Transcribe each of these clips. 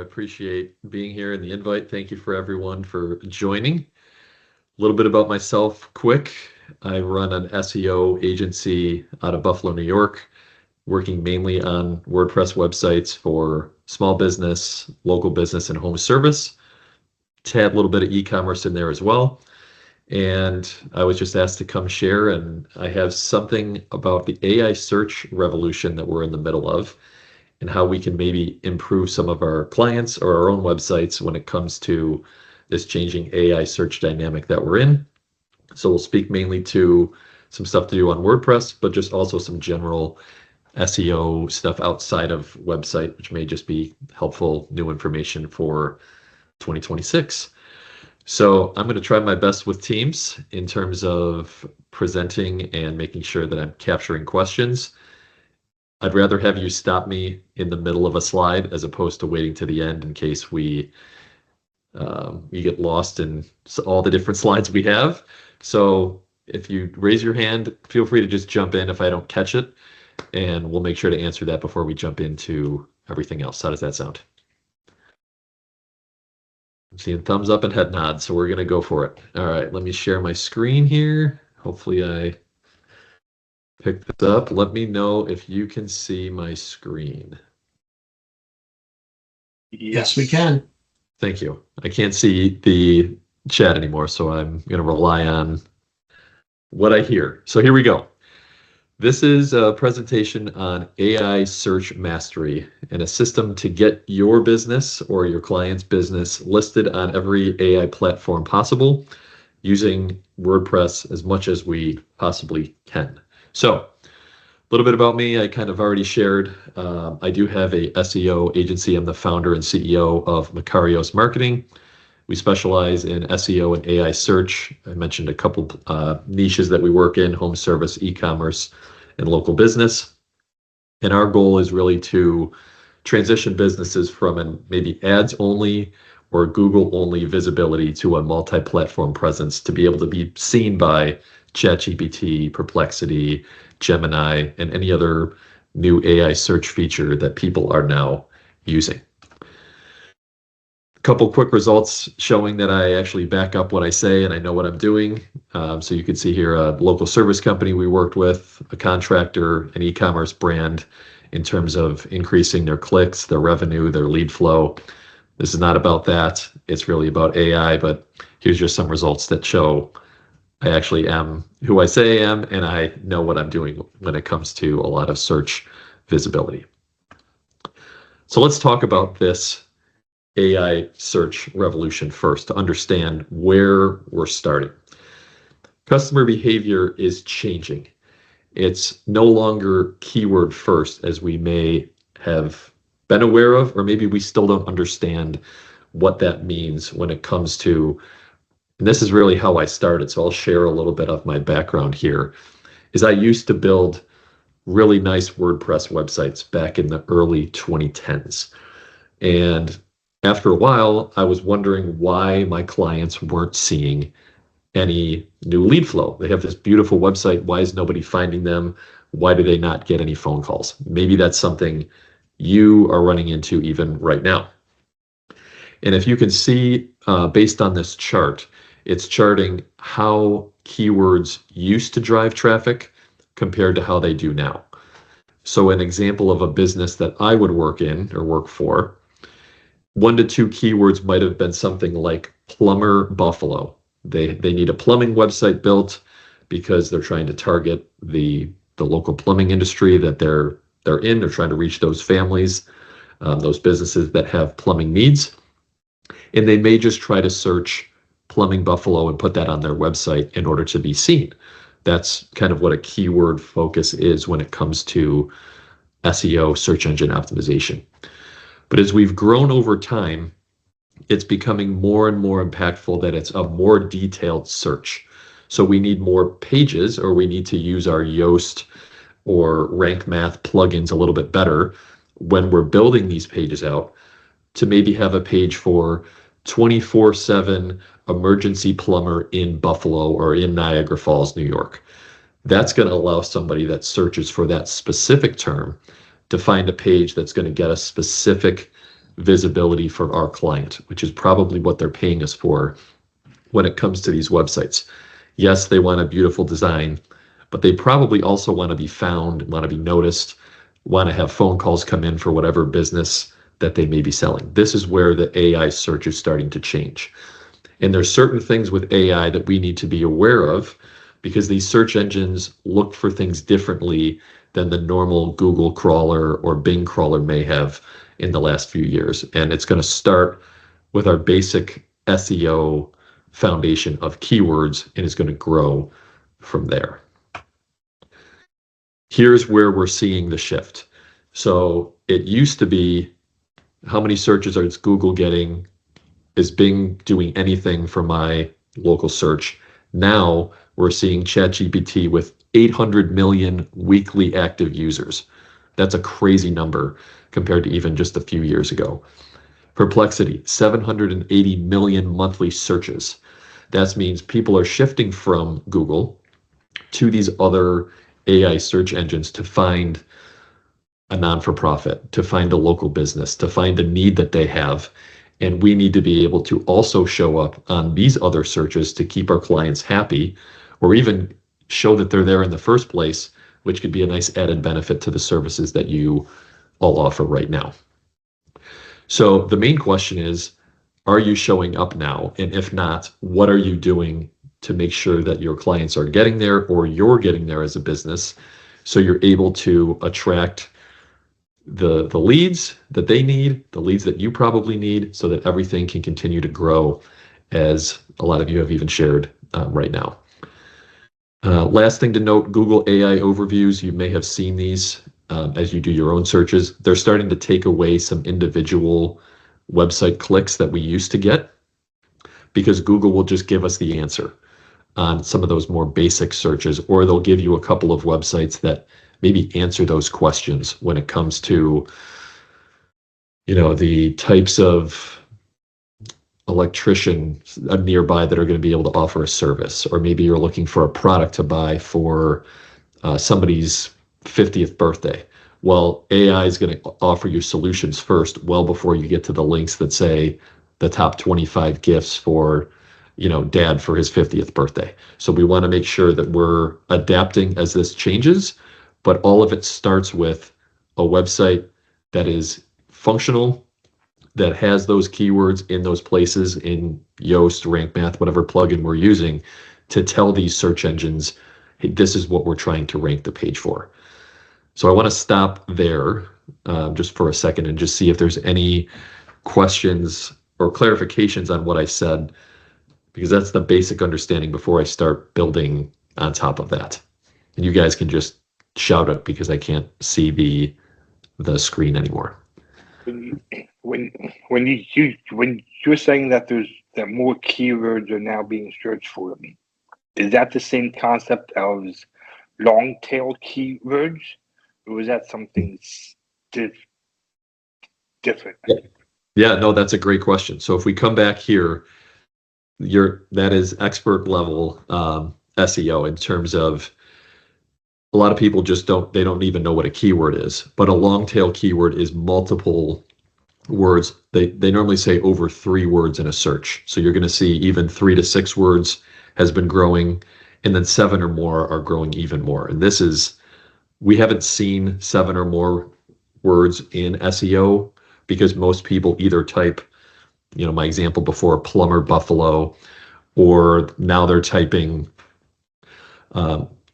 I appreciate being here and the invite. Thank you for everyone for joining. A little bit about myself, quick. I run an SEO agency out of Buffalo, New York, working mainly on WordPress websites for small business, local business, and home service. Tad a little bit of e-commerce in there as well. And I was just asked to come share, and I have something about the AI search revolution that we're in the middle of, and how we can maybe improve some of our clients or our own websites when it comes to this changing AI search dynamic that we're in. So we'll speak mainly to some stuff to do on WordPress, but just also some general SEO stuff outside of website, which may just be helpful new information for 2026. So I'm going to try my best with Teams in terms of presenting and making sure that I'm capturing questions. I'd rather have you stop me in the middle of a slide as opposed to waiting to the end in case we get lost in all the different slides we have. So if you raise your hand, feel free to just jump in if I don't catch it, and we'll make sure to answer that before we jump into everything else. How does that sound? I'm seeing thumbs up and head nods, so we're going to go for it. All right, let me share my screen here. Hopefully I pick this up. Let me know if you can see my screen. Yes, we can. Thank you. I can't see the chat anymore, so I'm going to rely on what I hear. So here we go. This is a presentation on AI search mastery and a system to get your business or your client's business listed on every AI platform possible using WordPress as much as we possibly can. So a little bit about me, I kind of already shared. I do have a SEO agency. I'm the founder and CEO of Macarios Marketing. We specialize in SEO and AI search. I mentioned a couple niches that we work in: home service, e-commerce, and local business. And our goal is really to transition businesses from an maybe ads only or Google only visibility to a multi-platform presence, to be able to be seen by ChatGPT, Perplexity, Gemini, and any other new AI search feature that people are now using. A couple quick results showing that I actually back up what I say and I know what I'm doing. So you can see here a local service company we worked with, a contractor, an e-commerce brand, in terms of increasing their clicks, their revenue, their lead flow. This is not about that. It's really about AI, but here's just some results that show I actually am who I say I am, and I know what I'm doing when it comes to a lot of search visibility. So let's talk about this AI search revolution first to understand where we're starting. Customer behavior is changing. It's no longer keyword first, as we may have been aware of, or maybe we still don't understand what that means when it comes to, and this is really how I started, so I'll share a little bit of my background here, is I used to build really nice WordPress websites back in the early 2010s. And after a while, I was wondering why my clients weren't seeing any new lead flow. They have this beautiful website. Why is nobody finding them? Why do they not get any phone calls? Maybe that's something you are running into even right now. And if you can see, based on this chart, it's charting how keywords used to drive traffic compared to how they do now. So an example of a business that I would work in or work for, 1 to 2 keywords might have been something like plumber Buffalo. They need a plumbing website built because they're trying to target the local plumbing industry that they're in. They're trying to reach those families, those businesses that have plumbing needs. And they may just try to search plumbing Buffalo and put that on their website in order to be seen. That's kind of what a keyword focus is when it comes to SEO, search engine optimization. But as we've grown over time, it's becoming more and more impactful that it's a more detailed search. So we need more pages, or we need to use our Yoast or Rank Math plugins a little bit better when we're building these pages out, to maybe have a page for 24/7 emergency plumber in Buffalo or in Niagara Falls, New York. That's going to allow somebody that searches for that specific term to find a page that's going to get a specific visibility for our client, which is probably what they're paying us for when it comes to these websites. Yes, they want a beautiful design, but they probably also want to be found, want to be noticed, want to have phone calls come in for whatever business that they may be selling. This is where the AI search is starting to change. And there's certain things with AI that we need to be aware of because these search engines look for things differently than the normal Google crawler or Bing crawler may have in the last few years. And it's going to start with our basic SEO foundation of keywords and is going to grow from there. Here's where we're seeing the shift. So it used to be, how many searches is Google getting? Is Bing doing anything for my local search? Now we're seeing ChatGPT with 800 million weekly active users. That's a crazy number compared to even just a few years ago. Perplexity, 780 million monthly searches. That means people are shifting from Google to these other AI search engines to find a non-for-profit, to find a local business, to find a need that they have. And we need to be able to also show up on these other searches to keep our clients happy, or even show that they're there in the first place, which could be a nice added benefit to the services that you all offer right now. So the main question is, are you showing up now? And if not, what are you doing to make sure that your clients are getting there or you're getting there as a business so you're able to attract the leads that they need, the leads that you probably need, so that everything can continue to grow, as a lot of you have even shared right now. Last thing to note, Google AI overviews, you may have seen these as you do your own searches. They're starting to take away some individual website clicks that we used to get because Google will just give us the answer on some of those more basic searches, or they'll give you a couple of websites that maybe answer those questions when it comes to, you know, the types of electricians nearby that are going to be able to offer a service, or maybe you're looking for a product to buy for somebody's 50th birthday. Well, AI is going to offer you solutions first, well before you get to the links that say the top 25 gifts for, you know, dad for his 50th birthday. So we want to make sure that we're adapting as this changes, but all of it starts with a website that is functional, that has those keywords in those places in Yoast, Rank Math, whatever plugin we're using, to tell these search engines, hey, this is what we're trying to rank the page for. So I want to stop there just for a second and just see if there's any questions or clarifications on what I said, because that's the basic understanding before I start building on top of that. And you guys can just shout it because I can't see the screen anymore. When you're saying that more keywords are now being searched for, is that the same concept as long tail keywords, or is that something different? Yeah, no, that's a great question. So if we come back here, that is expert level SEO in terms of, a lot of people just don't even know what a keyword is, but a long tail keyword is multiple words. They normally say over 3 words in a search. So you're going to see even 3 to 6 words has been growing, and then 7 or more are growing even more. And we haven't seen 7 or more words in SEO because most people either type, you know, my example before, plumber Buffalo, or now they're typing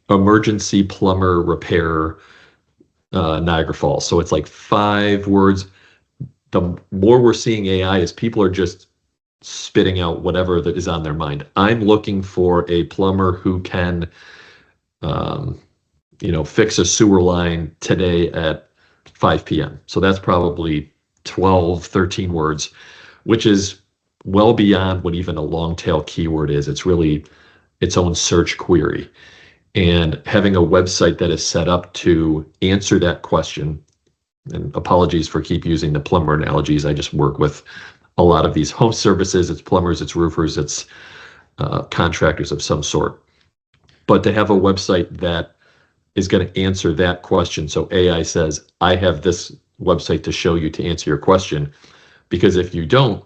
emergency plumber repair Niagara Falls. So it's like 5 words. The more we're seeing AI is people are just spitting out whatever that is on their mind. I'm looking for a plumber who can, fix a sewer line today at 5 p.m. So that's probably 12, 13 words, which is well beyond what even a long tail keyword is. It's really its own search query. And having a website that is set up to answer that question, and apologies for keep using the plumber analogies, I just work with a lot of these home services, it's plumbers, it's roofers, it's contractors of some sort. But to have a website that is going to answer that question, so AI says, I have this website to show you to answer your question, Because if you don't,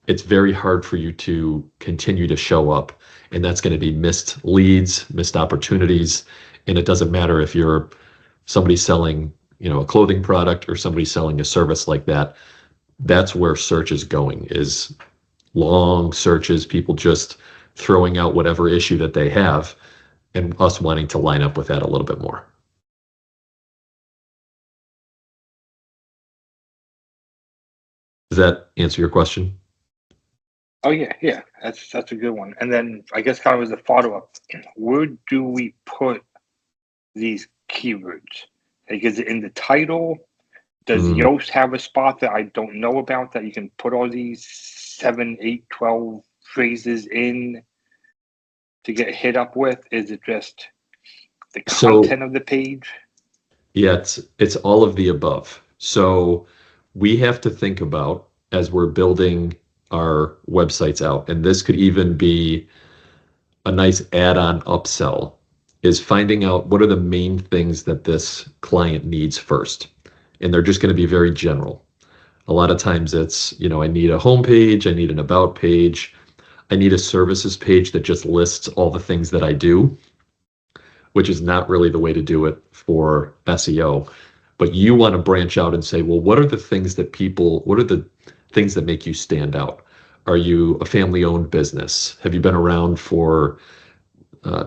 it's very hard for you to continue to show up. And that's going to be missed leads, missed opportunities. And it doesn't matter if you're somebody selling, a clothing product or somebody selling a service like that. That's where search is going, is long searches, people just throwing out whatever issue that they have, and us wanting to line up with that a little bit more. Does that answer your question? Oh yeah, that's a good one. And then I guess kind of as a follow-up, where do we put these keywords? Like, is it in the title? Does Yoast have a spot that I don't know about that you can put all these 7, 8, 12 phrases in to get hit up with? Is it just the content of the page? Yeah, it's all of the above. So we have to think about, as we're building our websites out, and this could even be a nice add-on upsell, is finding out what are the main things that this client needs first. And they're just going to be very general. A lot of times it's, I need a home page, I need an about page, I need a services page that just lists all the things that I do, which is not really the way to do it for SEO. But you want to branch out and say, well, what are the things that make you stand out? Are you a family-owned business? Have you been around for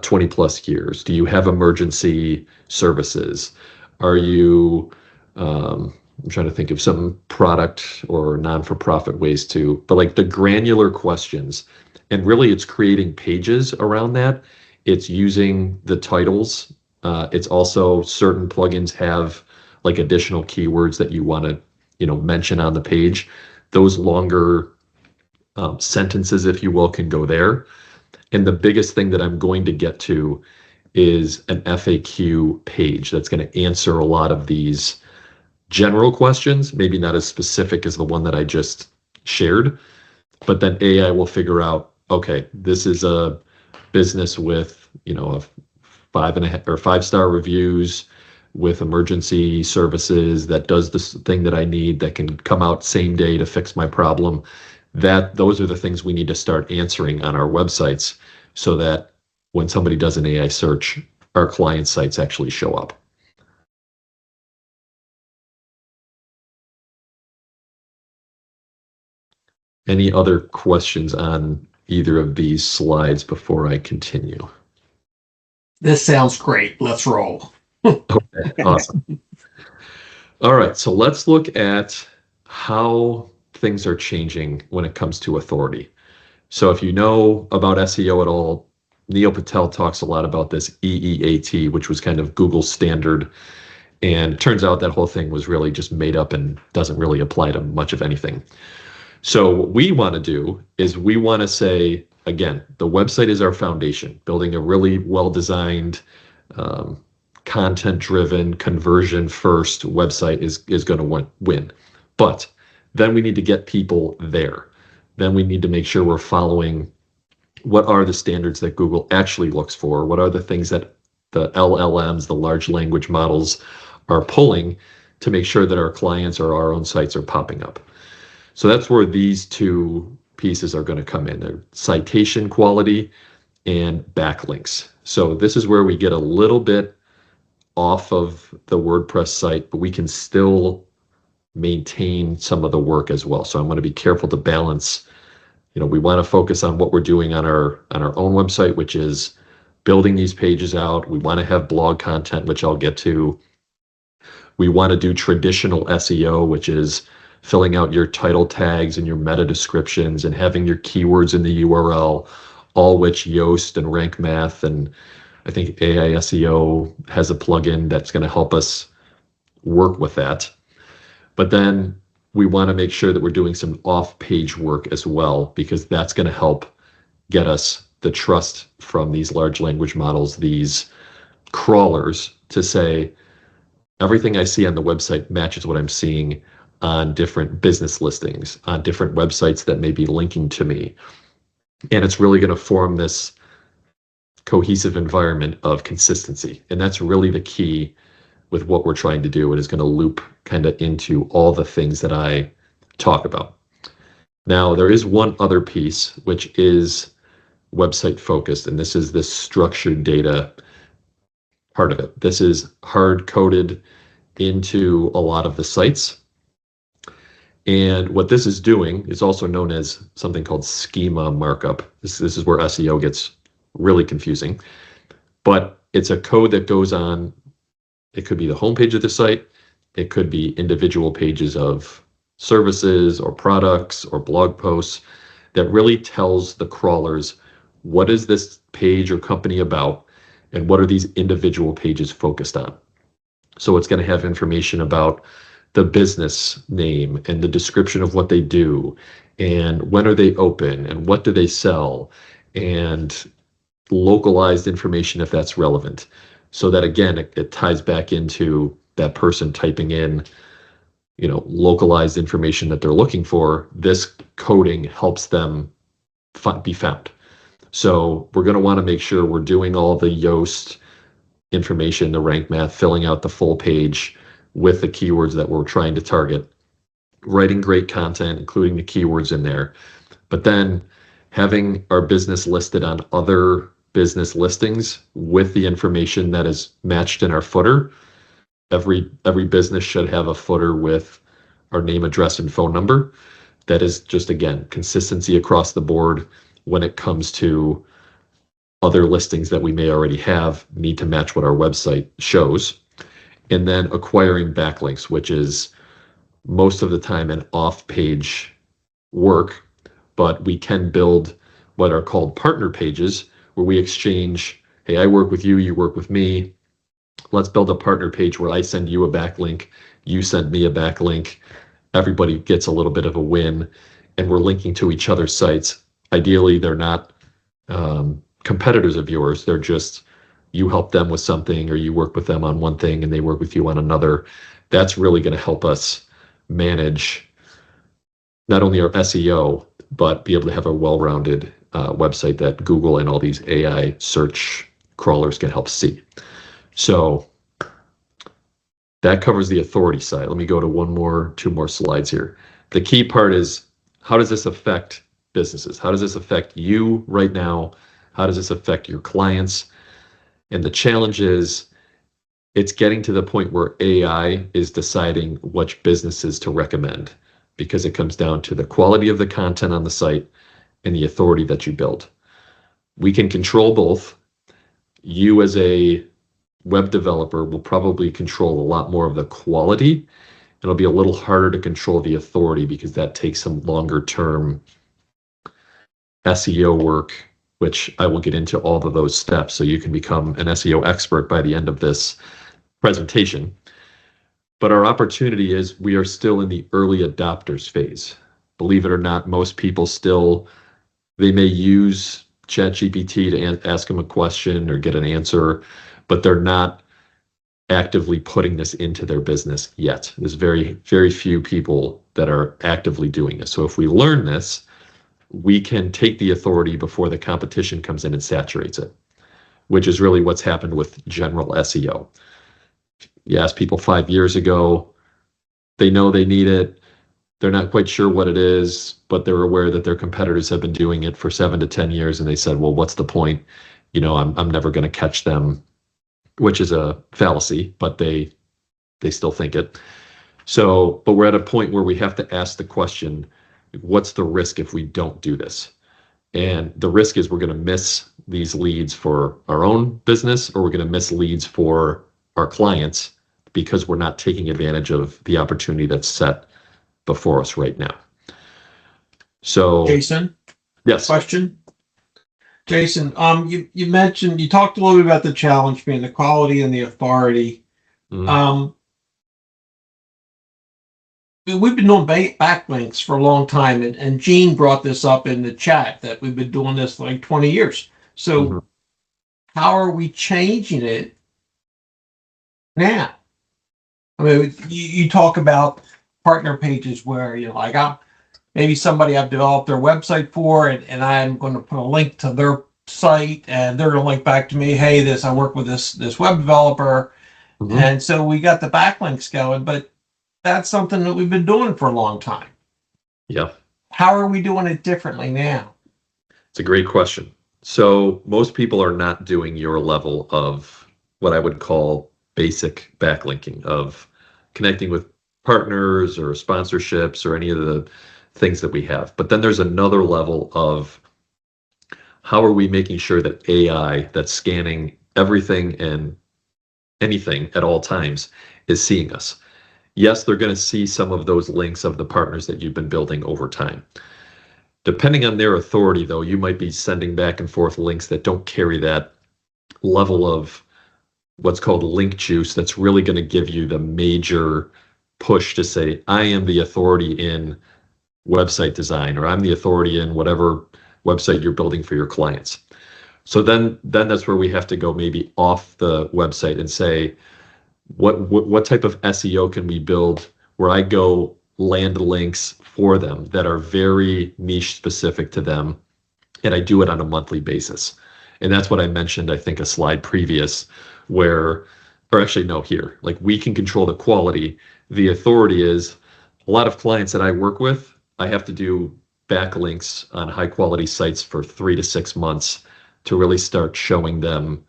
20 plus years? Do you have emergency services? Are you, I'm trying to think of some product or non-for-profit ways to, but like the granular questions. And really it's creating pages around that. It's using the titles. It's also certain plugins have like additional keywords that you want to, mention on the page. Those longer sentences, if you will, can go there. And the biggest thing that I'm going to get to is an FAQ page that's going to answer a lot of these general questions, maybe not as specific as the one that I just shared, but then AI will figure out, okay, this is a business with, a 5.5 or 5-star reviews with emergency services that does this thing that I need, that can come out same day to fix my problem. Those are the things we need to start answering on our websites, so that when somebody does an AI search, our client sites actually show up. Any other questions on either of these slides before I continue? This sounds great. Let's roll. Okay, awesome. All right, so let's look at how things are changing when it comes to authority. So if you know about SEO at all, Neil Patel talks a lot about this EEAT, which was kind of Google's standard. And it turns out that whole thing was really just made up and doesn't really apply to much of anything. So what we want to do is we want to say, again, the website is our foundation. Building a really well-designed, content-driven, conversion-first website is going to win. But then we need to get people there. Then we need to make sure we're following what are the standards that Google actually looks for, what are the things that the LLMs, the large language models, are pulling to make sure that our clients or our own sites are popping up. So that's where these two pieces are going to come in. They're citation quality and backlinks. So this is where we get a little bit off of the WordPress site, but we can still maintain some of the work as well. So I'm going to be careful to balance. We want to focus on what we're doing on our own website, which is building these pages out. We want to have blog content, which I'll get to. We want to do traditional SEO, which is filling out your title tags and your meta descriptions and having your keywords in the URL, all which Yoast and Rank Math and I think AI SEO has a plugin that's going to help us work with that. But then we want to make sure that we're doing some off-page work as well, because that's going to help get us the trust from these large language models, these crawlers, to say everything I see on the website matches what I'm seeing on different business listings, on different websites that may be linking to me. And it's really going to form this cohesive environment of consistency. And that's really the key with what we're trying to do. It is going to loop kind of into all the things that I talk about. Now, there is one other piece, which is website focused, and this is the structured data part of it. This is hard coded into a lot of the sites. And what this is doing is also known as something called schema markup. This is where SEO gets really confusing. But it's a code that goes on, it could be the homepage of the site, it could be individual pages of services or products or blog posts that really tells the crawlers what is this page or company about and what are these individual pages focused on. So it's going to have information about the business name and the description of what they do and when are they open and what do they sell and localized information if that's relevant. So that again, it ties back into that person typing in, localized information that they're looking for. This coding helps them be found. So we're going to want to make sure we're doing all the Yoast information, the rank math, filling out the full page with the keywords that we're trying to target, writing great content, including the keywords in there, but then having our business listed on other business listings with the information that is matched in our footer. Every business should have a footer with our name, address, and phone number. That is just, again, consistency across the board when it comes to other listings that we may already have need to match what our website shows. And then acquiring backlinks, which is most of the time an off-page work, but we can build what are called partner pages where we exchange, hey, I work with you, you work with me. Let's build a partner page where I send you a backlink, you send me a backlink. Everybody gets a little bit of a win, and we're linking to each other's sites. Ideally, they're not competitors of yours. They're just, you help them with something or you work with them on one thing and they work with you on another. That's really going to help us manage not only our SEO, but be able to have a well-rounded website that Google and all these AI search crawlers can help see. So that covers the authority side. Let me go to two more slides here. The key part is, how does this affect businesses? How does this affect you right now? How does this affect your clients? And the challenge is, it's getting to the point where AI is deciding which businesses to recommend, because it comes down to the quality of the content on the site and the authority that you build. We can control both. You as a web developer will probably control a lot more of the quality. It'll be a little harder to control the authority because that takes some longer term SEO work, which I will get into all of those steps so you can become an SEO expert by the end of this presentation. But our opportunity is, we are still in the early adopters phase. Believe it or not, most people still, they may use ChatGPT to ask them a question or get an answer, but they're not actively putting this into their business yet. There's very, very few people that are actively doing this. So if we learn this, we can take the authority before the competition comes in and saturates it, which is really what's happened with general SEO. You ask people 5 years ago, they know they need it. They're not quite sure what it is, but they're aware that their competitors have been doing it for 7 to 10 years. And they said, well, what's the point? I'm never going to catch them, which is a fallacy, but they still think it. So, but we're at a point where we have to ask the question, what's the risk if we don't do this? And the risk is we're going to miss these leads for our own business, or we're going to miss leads for our clients because we're not taking advantage of the opportunity that's set before us right now. So, Jason, yes. question. Jason, you mentioned, you talked a little bit about the challenge being the quality and the authority. Mm. We've been doing backlinks for a long time, and Gene brought this up in the chat that we've been doing this like 20 years. So how are we changing it now? I mean, you talk about partner pages where, maybe somebody I've developed their website for, and I'm going to put a link to their site, and they're going to link back to me, hey, I work with this web developer. And so we got the backlinks going, but that's something that we've been doing for a long time. Yeah. how are we doing it differently now? It's a great question. So most people are not doing your level of what I would call basic backlinking, of connecting with partners or sponsorships or any of the things that we have. But then there's another level of how are we making sure that AI that's scanning everything and anything at all times is seeing us. Yes, they're going to see some of those links of the partners that you've been building over time. Depending on their authority, though, you might be sending back and forth links that don't carry that level of what's called link juice that's really going to give you the major push to say, I am the authority in website design, or I'm the authority in whatever website you're building for your clients. So then that's where we have to go maybe off the website and say, what type of SEO can we build where I go land links for them that are very niche specific to them, and I do it on a monthly basis. And that's what I mentioned, I think, a slide previous, where, or actually no, here, like we can control the quality. The authority is a lot of clients that I work with, I have to do backlinks on high quality sites for 3 to 6 months to really start showing them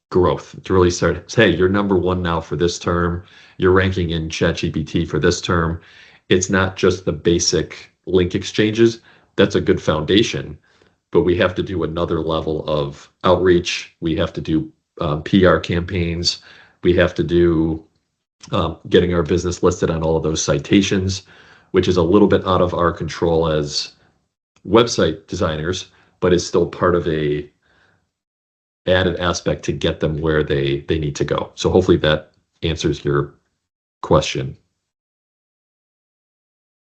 growth, to really start, hey, you're number one now for this term, you're ranking in ChatGPT for this term. It's not just the basic link exchanges. That's a good foundation, but we have to do another level of outreach. We have to do PR campaigns. We have to do getting our business listed on all of those citations, which is a little bit out of our control as website designers, but is still part of a added aspect to get them where they need to go. So hopefully that answers your question.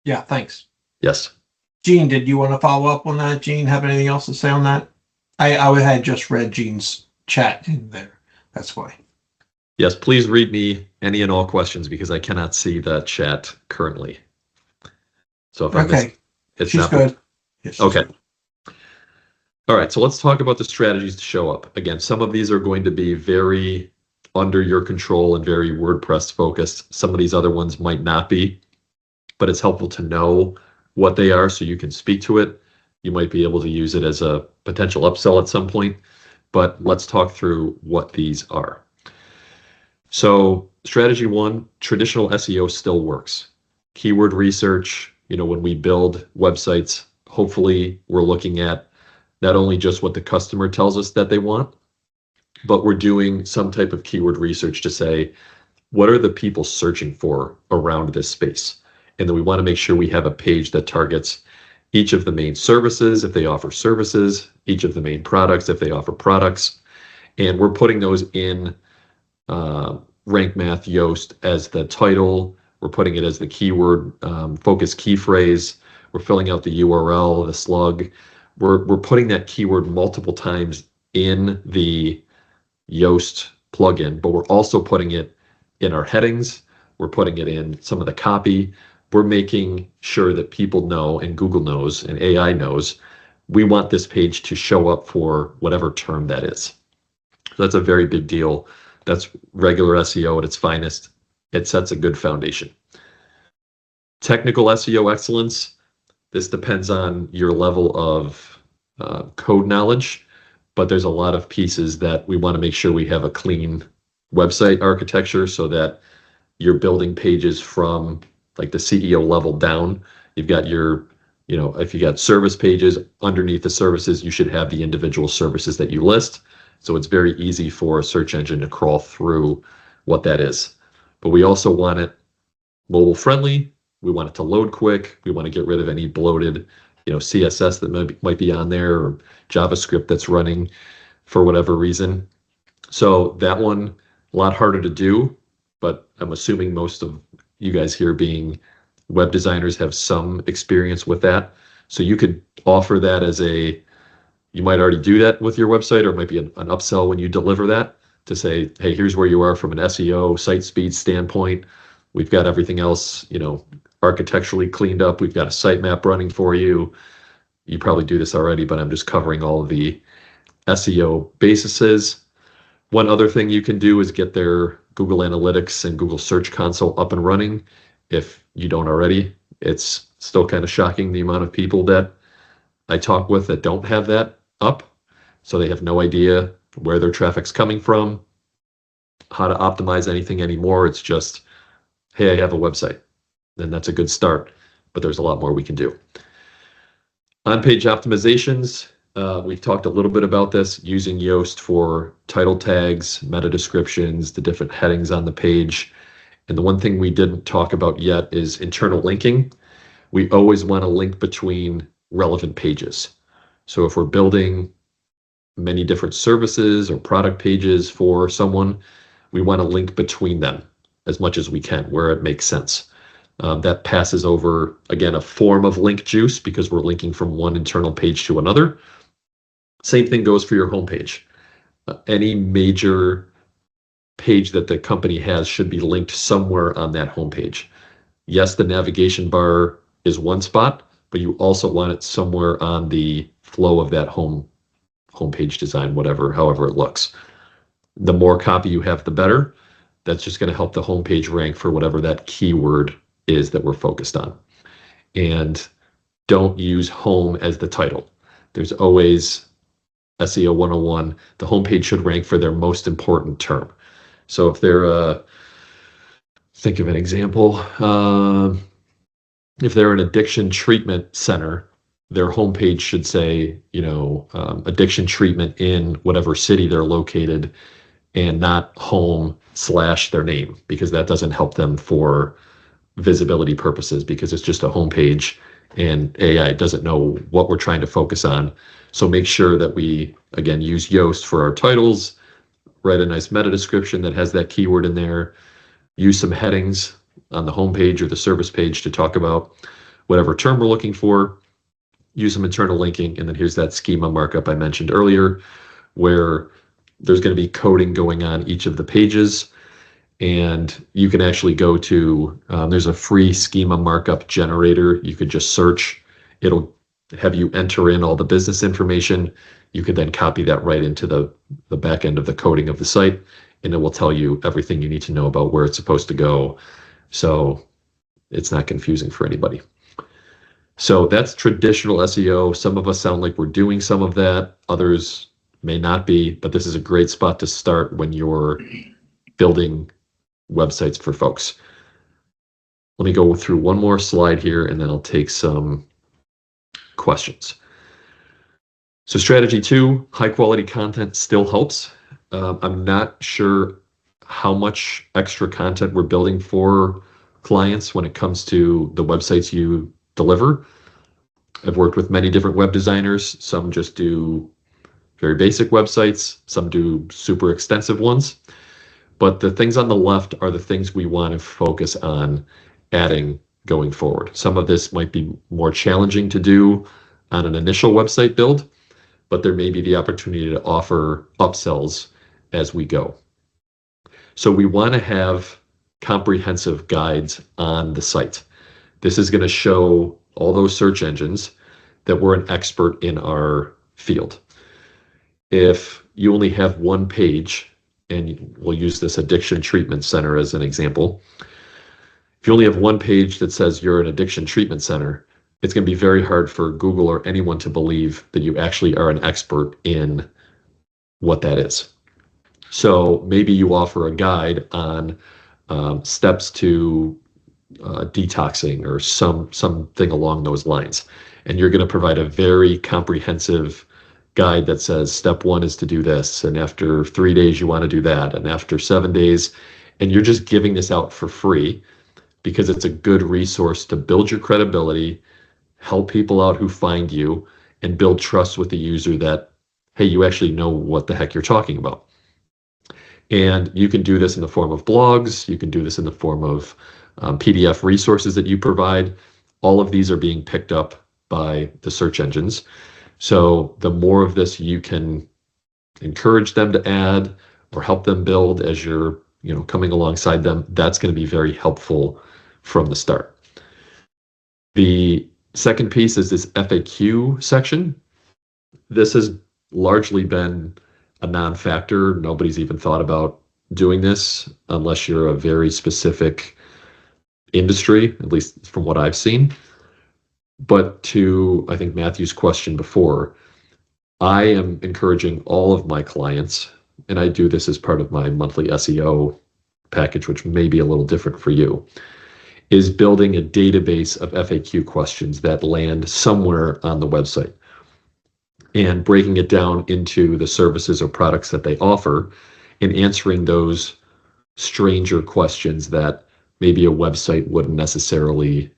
Yeah, thanks. Yes. Gene, did you want to follow up on that? Gene, have anything else to say on that? I had just read Gene's chat in there. That's why. Yes, please read me any and all questions because I cannot see the chat currently. So if I miss, it's she's not good. Yes, she's okay. Good. All right, so let's talk about the strategies to show up. Again, some of these are going to be very under your control and very WordPress focused. Some of these other ones might not be, but it's helpful to know what they are so you can speak to it. You might be able to use it as a potential upsell at some point, but let's talk through what these are. So strategy one, traditional SEO still works. Keyword research, when we build websites, hopefully we're looking at not only just what the customer tells us that they want, but we're doing some type of keyword research to say, what are the people searching for around this space? And then we want to make sure we have a page that targets each of the main services if they offer services, each of the main products if they offer products. And we're putting those in Rank Math Yoast as the title. We're putting it as the keyword focus key phrase. We're filling out the URL, the slug. We're putting that keyword multiple times in the Yoast plugin, but we're also putting it in our headings. We're putting it in some of the copy. We're making sure that people know, and Google knows, and AI knows, we want this page to show up for whatever term that is. So that's a very big deal. That's regular SEO at its finest. It sets a good foundation. Technical SEO excellence. This depends on your level of code knowledge, but there's a lot of pieces that we want to make sure we have a clean website architecture so that you're building pages from like the CEO level down. You've got your, if you got service pages, underneath the services, you should have the individual services that you list. So it's very easy for a search engine to crawl through what that is. But we also want it mobile friendly. We want it to load quick. We want to get rid of any bloated, CSS that might be on there or JavaScript that's running for whatever reason. So that one, a lot harder to do, but I'm assuming most of you guys here being web designers have some experience with that. So you could offer that as you might already do that with your website, or it might be an upsell when you deliver that to say, hey, here's where you are from an SEO site speed standpoint. We've got everything else, architecturally cleaned up. We've got a sitemap running for you. You probably do this already, but I'm just covering all of the SEO bases. One other thing you can do is get their Google Analytics and Google Search Console up and running. If you don't already, it's still kind of shocking, the amount of people that I talk with that don't have that up. So they have no idea where their traffic's coming from, how to optimize anything anymore. It's just, hey, I have a website. Then that's a good start, but there's a lot more we can do. On-page optimizations, we've talked a little bit about this, using Yoast for title tags, meta descriptions, the different headings on the page. And the one thing we didn't talk about yet is internal linking. We always want to link between relevant pages. So if we're building many different services or product pages for someone, we want to link between them as much as we can where it makes sense. That passes over, again, a form of link juice because we're linking from one internal page to another. Same thing goes for your homepage. Any major page that the company has should be linked somewhere on that homepage. Yes, the navigation bar is one spot, but you also want it somewhere on the flow of that homepage design, however it looks. The more copy you have, the better. That's just going to help the homepage rank for whatever that keyword is that we're focused on. And don't use home as the title. There's always SEO 101. The homepage should rank for their most important term. So if they're think of an example. If they're an addiction treatment center, their homepage should say, addiction treatment in whatever city they're located, and not home/their name, because that doesn't help them for visibility purposes, because it's just a homepage and AI doesn't know what we're trying to focus on. So make sure that we, again, use Yoast for our titles, write a nice meta description that has that keyword in there, use some headings on the homepage or the service page to talk about whatever term we're looking for, use some internal linking, and then here's that schema markup I mentioned earlier, where there's going to be coding going on each of the pages. And you can actually go to, there's a free schema markup generator. You could just search. It'll have you enter in all the business information. You could then copy that right into the back end of the coding of the site, and it will tell you everything you need to know about where it's supposed to go. So it's not confusing for anybody. So that's traditional SEO. Some of us sound like we're doing some of that. Others may not be, but this is a great spot to start when you're building websites for folks. Let me go through one more slide here, and then I'll take some questions. So strategy 2, high quality content still helps. I'm not sure how much extra content we're building for clients when it comes to the websites you deliver. I've worked with many different web designers. Some just do very basic websites. Some do super extensive ones. But the things on the left are the things we want to focus on adding going forward. Some of this might be more challenging to do on an initial website build, but there may be the opportunity to offer upsells as we go. So we want to have comprehensive guides on the site. This is going to show all those search engines that we're an expert in our field. If you only have one page, and we'll use this addiction treatment center as an example. If you only have one page that says you're an addiction treatment center, it's going to be very hard for Google or anyone to believe that you actually are an expert in what that is. So maybe you offer a guide on steps to detoxing or something along those lines. And you're going to provide a very comprehensive guide that says step 1 is to do this, and after 3 days you want to do that, and after 7 days, and you're just giving this out for free because it's a good resource to build your credibility, help people out who find you, and build trust with the user that, hey, you actually know what the heck you're talking about. And you can do this in the form of blogs, you can do this in the form of PDF resources that you provide. All of these are being picked up by the search engines. So the more of this you can encourage them to add or help them build as you're coming alongside them, that's going to be very helpful from the start. The second piece is this FAQ section. This has largely been a non-factor. Nobody's even thought about doing this unless you're a very specific industry, at least from what I've seen. But to, I think, Matthew's question before, I am encouraging all of my clients, and I do this as part of my monthly SEO package, which may be a little different for you, is building a database of FAQ questions that land somewhere on the website and breaking it down into the services or products that they offer and answering those stranger questions that maybe a website wouldn't necessarily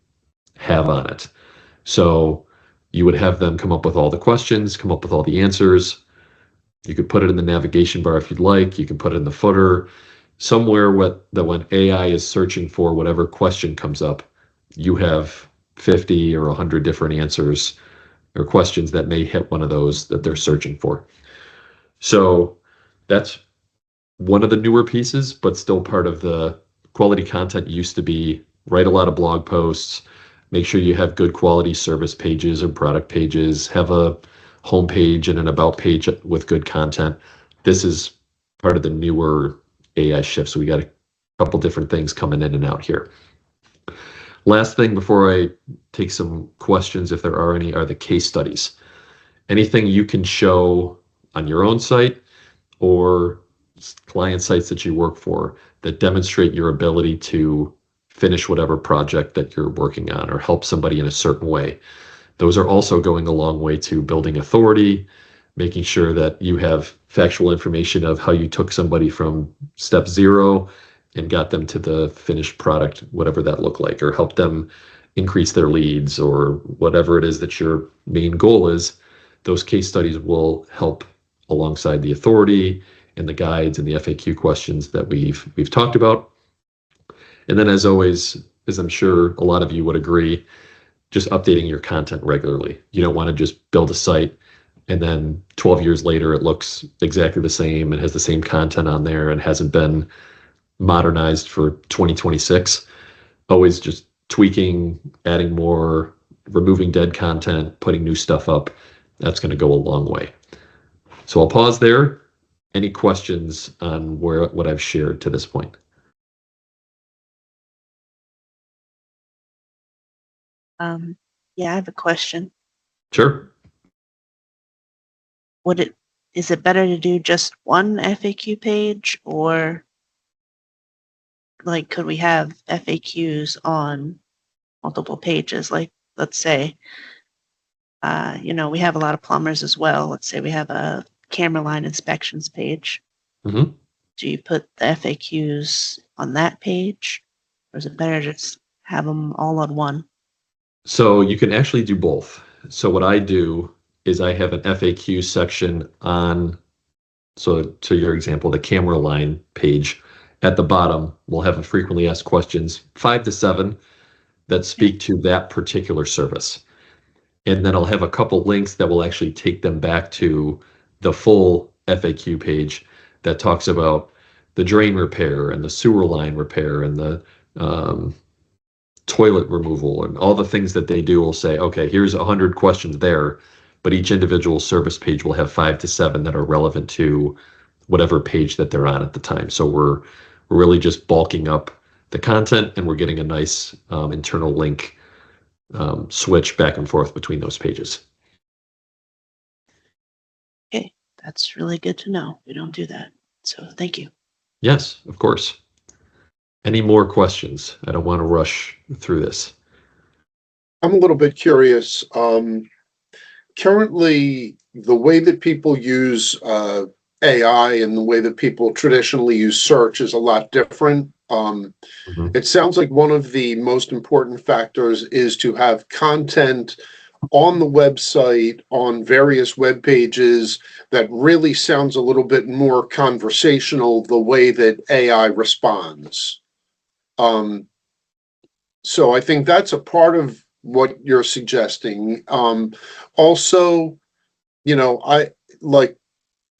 have on it. So you would have them come up with all the questions, come up with all the answers. You could put it in the navigation bar if you'd like. You can put it in the footer, somewhere that when AI is searching for whatever question comes up, you have 50 or 100 different answers or questions that may hit one of those that they're searching for. So that's one of the newer pieces, but still part of the quality content. Used to be write a lot of blog posts, make sure you have good quality service pages or product pages, have a homepage and an about page with good content. This is part of the newer AI shift. So we got a couple different things coming in and out here. Last thing before I take some questions, if there are any, are the case studies. Anything you can show on your own site or client sites that you work for that demonstrate your ability to finish whatever project that you're working on or help somebody in a certain way. Those are also going a long way to building authority, making sure that you have factual information of how you took somebody from step 0 and got them to the finished product, whatever that looked like, or help them increase their leads or whatever it is that your main goal is. Those case studies will help alongside the authority and the guides and the FAQ questions that we've talked about. And then, as always, as I'm sure a lot of you would agree, just updating your content regularly. You don't want to just build a site and then 12 years later it looks exactly the same and has the same content on there and hasn't been modernized for 2026. Always just tweaking, adding more, removing dead content, putting new stuff up. That's going to go a long way. So I'll pause there. Any questions on what I've shared to this point? Yeah, I have a question. Sure. Is it better to do just one FAQ page, or like could we have FAQs on multiple pages? Like, let's say, we have a lot of plumbers as well. Let's say we have a camera line inspections page. Mm-hmm. Do you put the FAQs on that page, or is it better to just have them all on one? So you can actually do both. So what I do is I have an FAQ section on, so to your example, the camera line page. At the bottom, we'll have a frequently asked questions, 5 to 7, that speak to that particular service. And then I'll have a couple links that will actually take them back to the full FAQ page that talks about the drain repair and the sewer line repair and the toilet removal and all the things that they do. Will say, okay, here's 100 questions there, but each individual service page will have 5 to 7 that are relevant to whatever page that they're on at the time. So we're really just bulking up the content, and we're getting a nice internal link switch back and forth between those pages. Okay, that's really good to know. We don't do that. So thank you. Yes, of course. Any more questions? I don't want to rush through this. I'm a little bit curious. Currently, the way that people use AI and the way that people traditionally use search is a lot different. It sounds like one of the most important factors is to have content on the website, on various web pages, that really sounds a little bit more conversational, the way that AI responds. So I think that's a part of what you're suggesting. Also, I like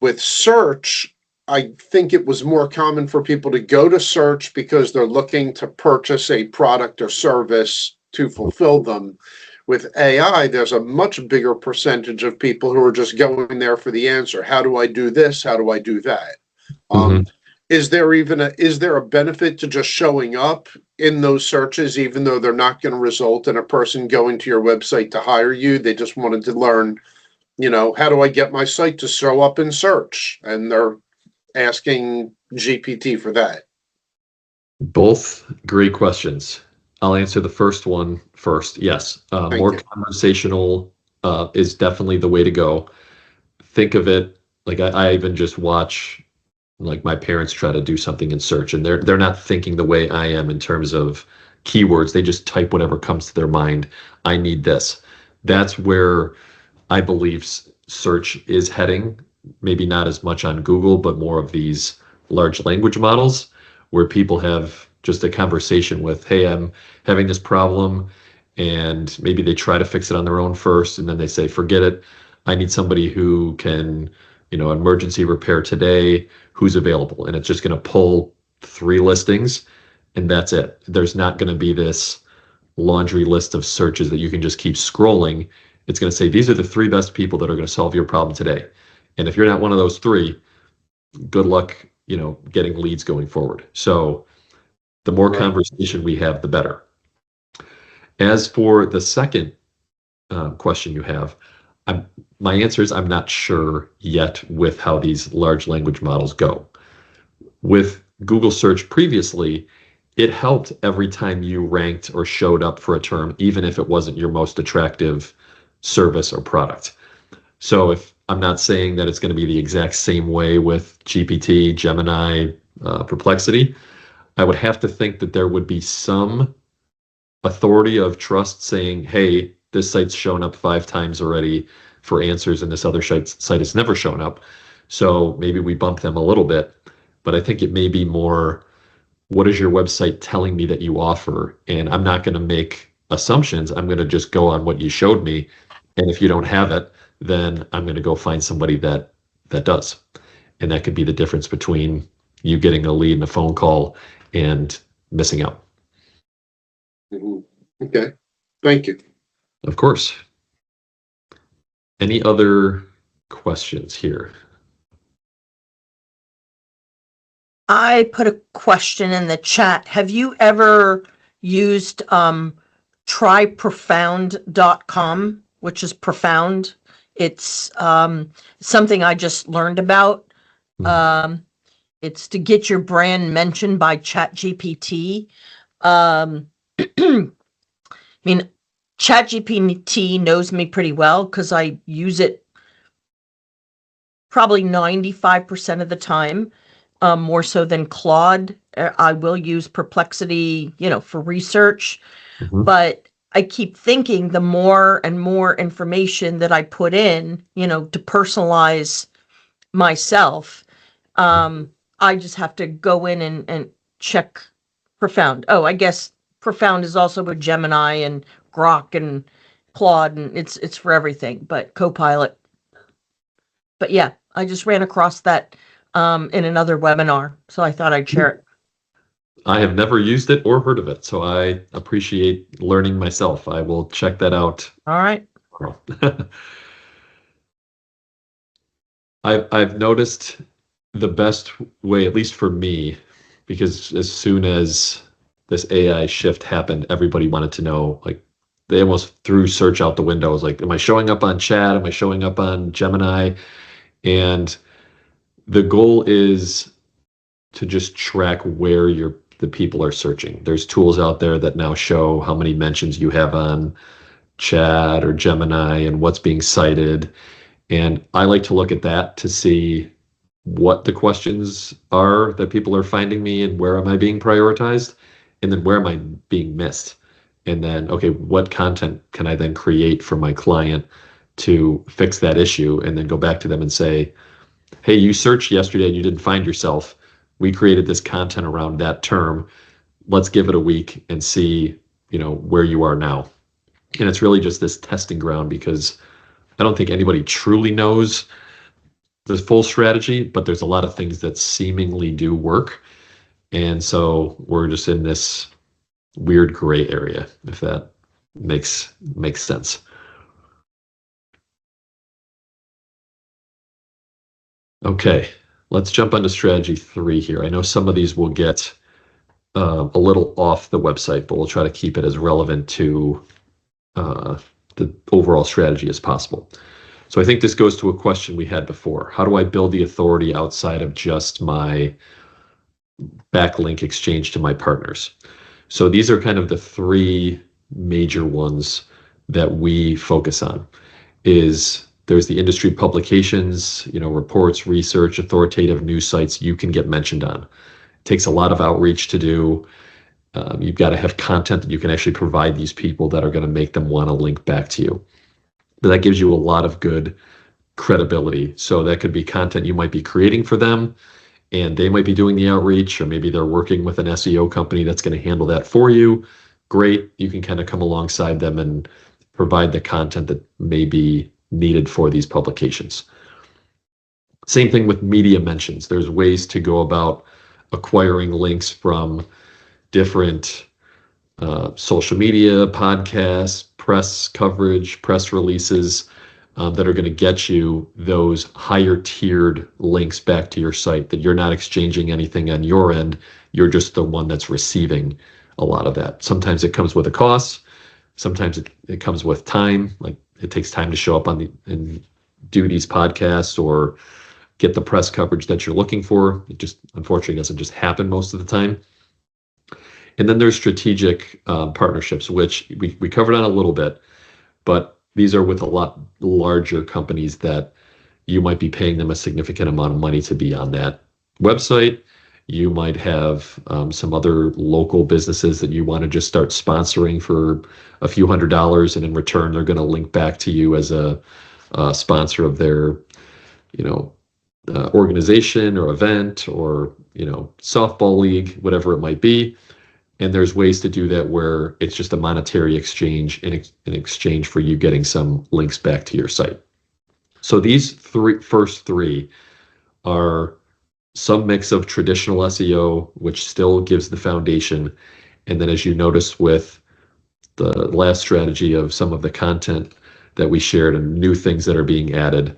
with search, I think it was more common for people to go to search because they're looking to purchase a product or service to fulfill them. With AI, there's a much bigger percentage of people who are just going there for the answer. How do I do this? How do I do that? is there a benefit to just showing up in those searches, even though they're not going to result in a person going to your website to hire you? They just wanted to learn, how do I get my site to show up in search? And they're asking GPT for that. Both great questions. I'll answer the first one first. Yes, more conversational is definitely the way to go. Think of it like I even just watch like my parents try to do something in search, and they're not thinking the way I am in terms of keywords. They just type whatever comes to their mind. I need this. That's where I believe search is heading. Maybe not as much on Google, but more of these large language models where people have just a conversation with, hey, I'm having this problem, and maybe they try to fix it on their own first, and then they say, forget it. I need somebody who can, emergency repair today, who's available. And it's just going to pull 3 listings, and that's it. There's not going to be this laundry list of searches that you can just keep scrolling. It's going to say, these are the 3 best people that are going to solve your problem today. And if you're not one of those 3, good luck, getting leads going forward. So the more conversation we have, the better. As for the second question you have, my answer is I'm not sure yet with how these large language models go. With Google search previously, it helped every time you ranked or showed up for a term, even if it wasn't your most attractive service or product. So if I'm not saying that it's going to be the exact same way with GPT, Gemini, Perplexity, I would have to think that there would be some authority of trust saying, hey, this site's shown up 5 times already for answers and this other site has never shown up. So maybe we bump them a little bit, but I think it may be more, what is your website telling me that you offer? And I'm not going to make assumptions. I'm going to just go on what you showed me. And if you don't have it, then I'm going to go find somebody that does. And that could be the difference between you getting a lead and a phone call and missing out. Mm-hmm. Okay. Thank you. Of course. Any other questions here? I put a question in the chat. Have you ever used tryprofound.com, which is profound? It's something I just learned about. It's to get your brand mentioned by ChatGPT. I mean, ChatGPT knows me pretty well because I use it probably 95% of the time, more so than Claude. I will use Perplexity, for research, but I keep thinking the more and more information that I put in, to personalize myself, I just have to go in and check Profound. Oh, I guess Profound is also with Gemini and Grok and Claude, and it's for everything, but Copilot. But yeah, I just ran across that in another webinar, so I thought I'd share it. I have never used it or heard of it, so I appreciate learning myself. I will check that out. All right. I've noticed the best way, at least for me, because as soon as this AI shift happened, everybody wanted to know, like, they almost threw search out the window. It was like, am I showing up on chat? Am I showing up on Gemini? And the goal is to just track where the people are searching. There's tools out there that now show how many mentions you have on chat or Gemini and what's being cited. And I like to look at that to see what the questions are that people are finding me and where am I being prioritized, and then where am I being missed. And then, okay, what content can I then create for my client to fix that issue, and then go back to them and say, hey, you searched yesterday and you didn't find yourself. We created this content around that term. Let's give it a week and see, where you are now. And it's really just this testing ground, because I don't think anybody truly knows the full strategy, but there's a lot of things that seemingly do work. And so we're just in this weird gray area, if that makes sense. Okay. let's jump onto strategy 3 here. I know some of these will get a little off the website, but we'll try to keep it as relevant to the overall strategy as possible. So I think this goes to a question we had before. How do I build the authority outside of just my backlink exchange to my partners? So these are kind of the 3 major ones that we focus on. There's the industry publications, reports, research, authoritative news sites you can get mentioned on. It takes a lot of outreach to do. You've got to have content that you can actually provide these people that are going to make them want to link back to you. But that gives you a lot of good credibility. So that could be content you might be creating for them, and they might be doing the outreach, or maybe they're working with an SEO company that's going to handle that for you. Great. You can kind of come alongside them and provide the content that may be needed for these publications. Same thing with media mentions. There's ways to go about acquiring links from different social media, podcasts, press coverage, press releases that are going to get you those higher tiered links back to your site, that you're not exchanging anything on your end. You're just the one that's receiving a lot of that. Sometimes it comes with a cost. Sometimes it comes with time. Like it takes time to show up and do these podcasts or get the press coverage that you're looking for. It just unfortunately doesn't just happen most of the time. And then there's strategic partnerships, which we covered on a little bit, but these are with a lot larger companies that you might be paying them a significant amount of money to be on that website. You might have some other local businesses that you want to just start sponsoring for a few $100s, and in return, they're going to link back to you as a sponsor of their, organization or event or, softball league, whatever it might be. And there's ways to do that where it's just a monetary exchange in exchange for you getting some links back to your site. So these first three are some mix of traditional SEO, which still gives the foundation. And then as you notice with the last strategy of some of the content that we shared and new things that are being added,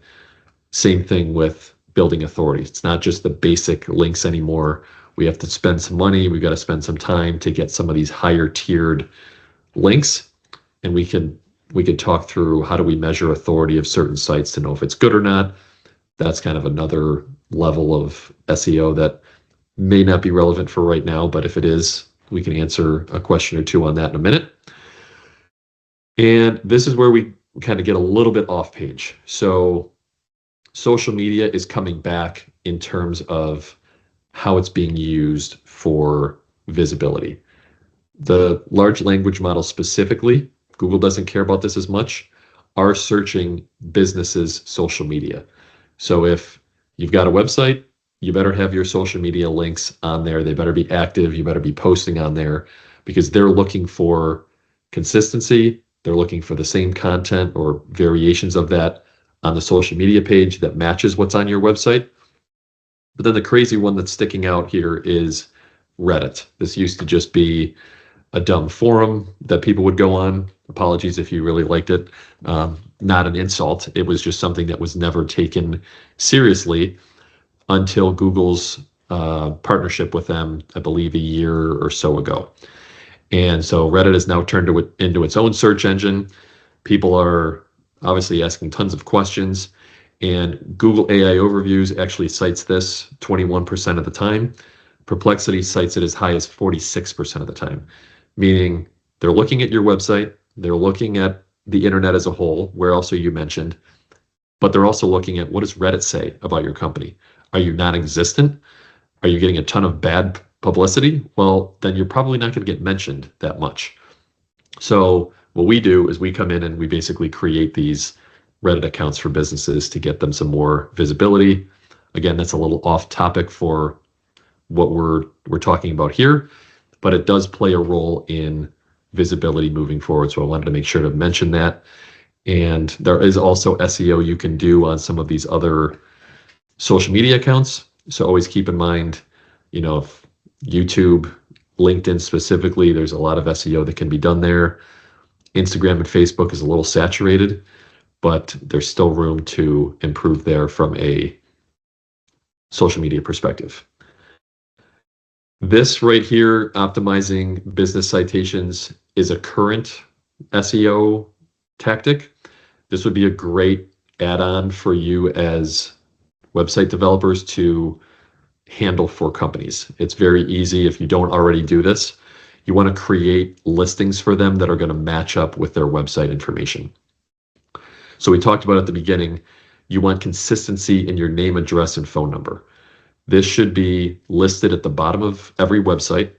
same thing with building authority. It's not just the basic links anymore. We have to spend some money. We've got to spend some time to get some of these higher tiered links. And we can talk through how do we measure authority of certain sites to know if it's good or not. That's kind of another level of SEO that may not be relevant for right now, but if it is, we can answer a question or two on that in a minute. And this is where we kind of get a little bit off page. So social media is coming back in terms of how it's being used for visibility. The large language models specifically, Google doesn't care about this as much, are searching businesses' social media. So if you've got a website, you better have your social media links on there. They better be active. You better be posting on there because they're looking for consistency. They're looking for the same content or variations of that on the social media page that matches what's on your website. But then the crazy one that's sticking out here is Reddit. This used to just be a dumb forum that people would go on. Apologies if you really liked it. Not an insult. It was just something that was never taken seriously until Google's partnership with them, I believe a year or so ago. And so Reddit has now turned into its own search engine. People are obviously asking tons of questions. And Google AI Overviews actually cites this 21% of the time. Perplexity cites it as high as 46% of the time, meaning they're looking at your website, they're looking at the internet as a whole, where else are you mentioned, but they're also looking at what does Reddit say about your company? Are you non-existent? Are you getting a ton of bad publicity? Well, then you're probably not going to get mentioned that much. So what we do is we come in and we basically create these Reddit accounts for businesses to get them some more visibility. Again, that's a little off topic for what we're talking about here, but it does play a role in visibility moving forward. So I wanted to make sure to mention that. And there is also SEO you can do on some of these other social media accounts. So always keep in mind, if YouTube, LinkedIn specifically, there's a lot of SEO that can be done there. Instagram and Facebook is a little saturated, but there's still room to improve there from a social media perspective. This right here, optimizing business citations, is a current SEO tactic. This would be a great add-on for you as website developers to handle for companies. It's very easy if you don't already do this. You want to create listings for them that are going to match up with their website information. So we talked about at the beginning, you want consistency in your name, address, and phone number. This should be listed at the bottom of every website.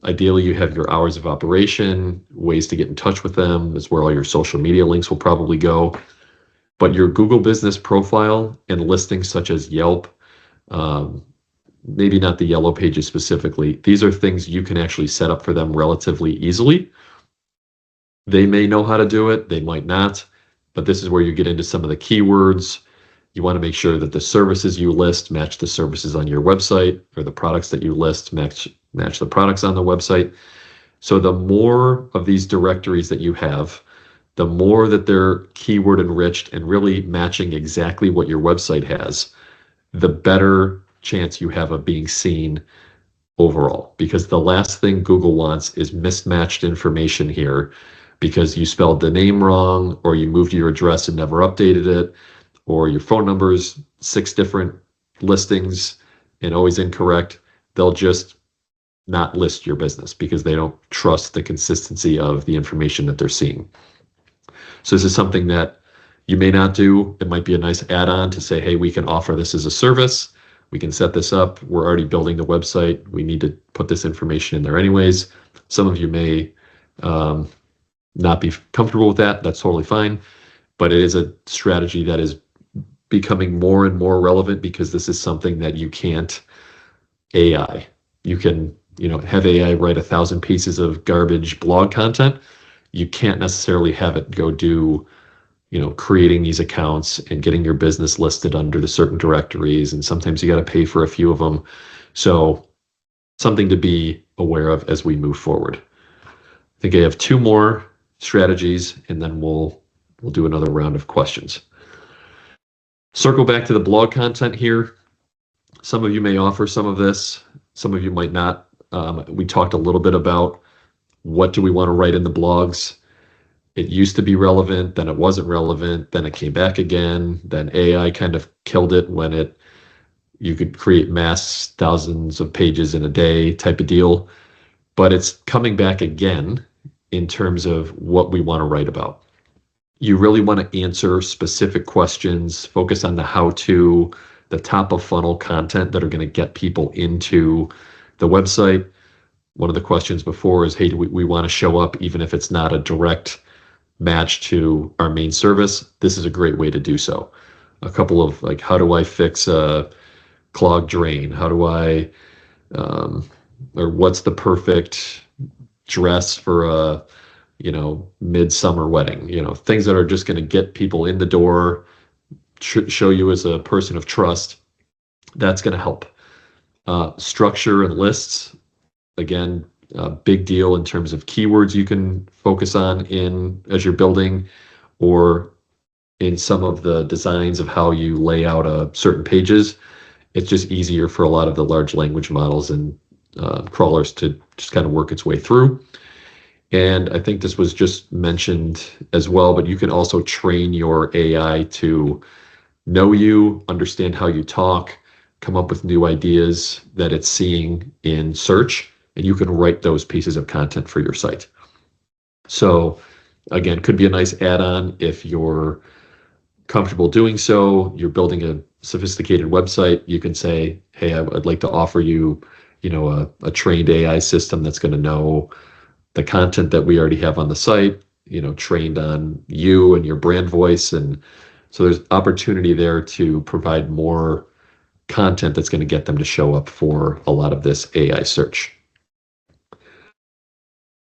Ideally, you have your hours of operation, ways to get in touch with them, is where all your social media links will probably go. But your Google business profile and listings such as Yelp, maybe not the yellow pages specifically, these are things you can actually set up for them relatively easily. They may know how to do it, they might not, but this is where you get into some of the keywords. You want to make sure that the services you list match the services on your website, or the products that you list match the products on the website. So the more of these directories that you have, the more that they're keyword enriched and really matching exactly what your website has, the better chance you have of being seen overall. Because the last thing Google wants is mismatched information here because you spelled the name wrong, or you moved your address and never updated it, or your phone number's 6 different listings and always incorrect. They'll just not list your business because they don't trust the consistency of the information that they're seeing. So this is something that you may not do. It might be a nice add-on to say, hey, we can offer this as a service. We can set this up. We're already building the website. We need to put this information in there anyways. Some of you may not be comfortable with that. That's totally fine. But it is a strategy that is becoming more and more relevant because this is something that you can't AI. You can, have AI write 1,000 pieces of garbage blog content. You can't necessarily have it go do, creating these accounts and getting your business listed under the certain directories. And sometimes you got to pay for a few of them. So something to be aware of as we move forward. I think I have 2 more strategies, and then we'll do another round of questions. Circle back to the blog content here. Some of you may offer some of this, some of you might not. We talked a little bit about what do we want to write in the blogs. It used to be relevant, then it wasn't relevant, then it came back again, then AI kind of killed it when you could create mass thousands of pages in a day type of deal. But it's coming back again in terms of what we want to write about. You really want to answer specific questions, focus on the how-to, the top of funnel content that are going to get people into the website. One of the questions before is, hey, do we want to show up even if it's not a direct match to our main service? This is a great way to do so. A couple of how do I fix a clogged drain? How do I, or what's the perfect dress for a, midsummer wedding, things that are just going to get people in the door, show you as a person of trust. That's going to help. Structure and lists, again, a big deal in terms of keywords you can focus on as you're building, or in some of the designs of how you lay out certain pages. It's just easier for a lot of the large language models and crawlers to just kind of work its way through. And I think this was just mentioned as well, but you can also train your AI to know you, understand how you talk, come up with new ideas that it's seeing in search, and you can write those pieces of content for your site. So again, could be a nice add-on if you're comfortable doing so. You're building a sophisticated website. You can say, hey, I'd like to offer you, a trained AI system that's going to know the content that we already have on the site, trained on you and your brand voice. And so there's opportunity there to provide more content that's going to get them to show up for a lot of this AI search. I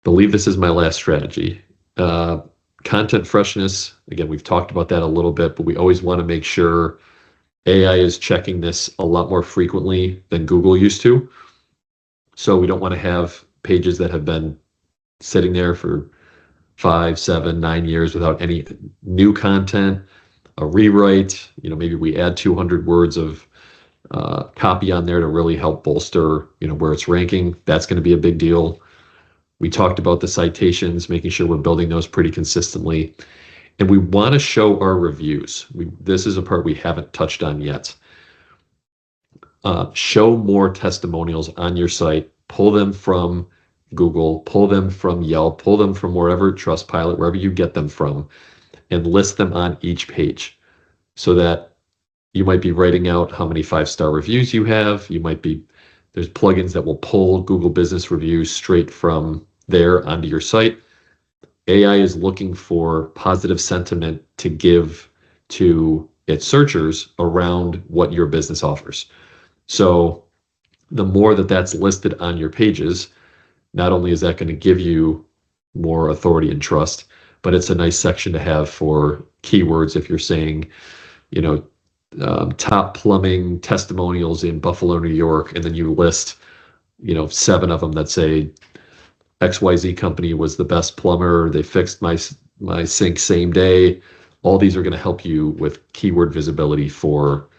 believe this is my last strategy. Content freshness. Again, we've talked about that a little bit, but we always want to make sure AI is checking this a lot more frequently than Google used to. So we don't want to have pages that have been sitting there for 5, 7, 9 years without any new content, a rewrite. Maybe we add 200 words of copy on there to really help bolster, where it's ranking. That's going to be a big deal. We talked about the citations, making sure we're building those pretty consistently. And we want to show our reviews. This is a part we haven't touched on yet. Show more testimonials on your site. Pull them from Google, pull them from Yelp, pull them from wherever, Trustpilot, wherever you get them from, and list them on each page so that you might be writing out how many 5-star reviews you have. There's plugins that will pull Google Business reviews straight from there onto your site. AI is looking for positive sentiment to give to its searchers around what your business offers. So the more that that's listed on your pages, not only is that going to give you more authority and trust, but it's a nice section to have for keywords. If you're saying, top plumbing testimonials in Buffalo, New York, and then you list, 7 of them that say XYZ company was the best plumber, they fixed my sink same day. All these are going to help you with keyword visibility for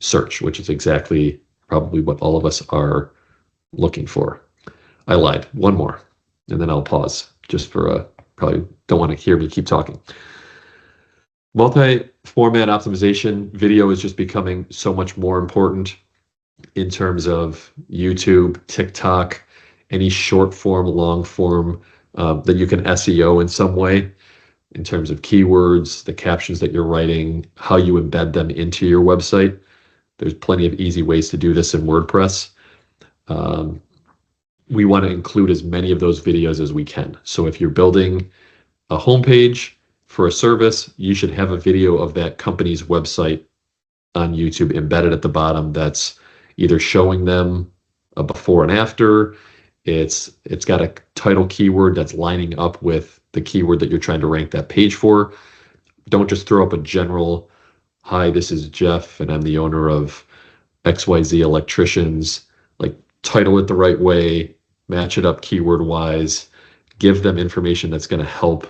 search, which is exactly probably what all of us are looking for. I lied. One more, and then I'll pause just for probably don't want to hear me keep talking. Multi-format optimization. Video is just becoming so much more important in terms of YouTube, TikTok, any short form, long form that you can SEO in some way in terms of keywords, the captions that you're writing, how you embed them into your website. There's plenty of easy ways to do this in WordPress. We want to include as many of those videos as we can. So if you're building a homepage for a service, you should have a video of that company's website on YouTube embedded at the bottom that's either showing them a before and after. It's got a title keyword that's lining up with the keyword that you're trying to rank that page for. Don't just throw up a general, "Hi, this is Jeff, and I'm the owner of XYZ Electricians." Like, title it the right way, match it up keyword-wise, give them information that's going to help,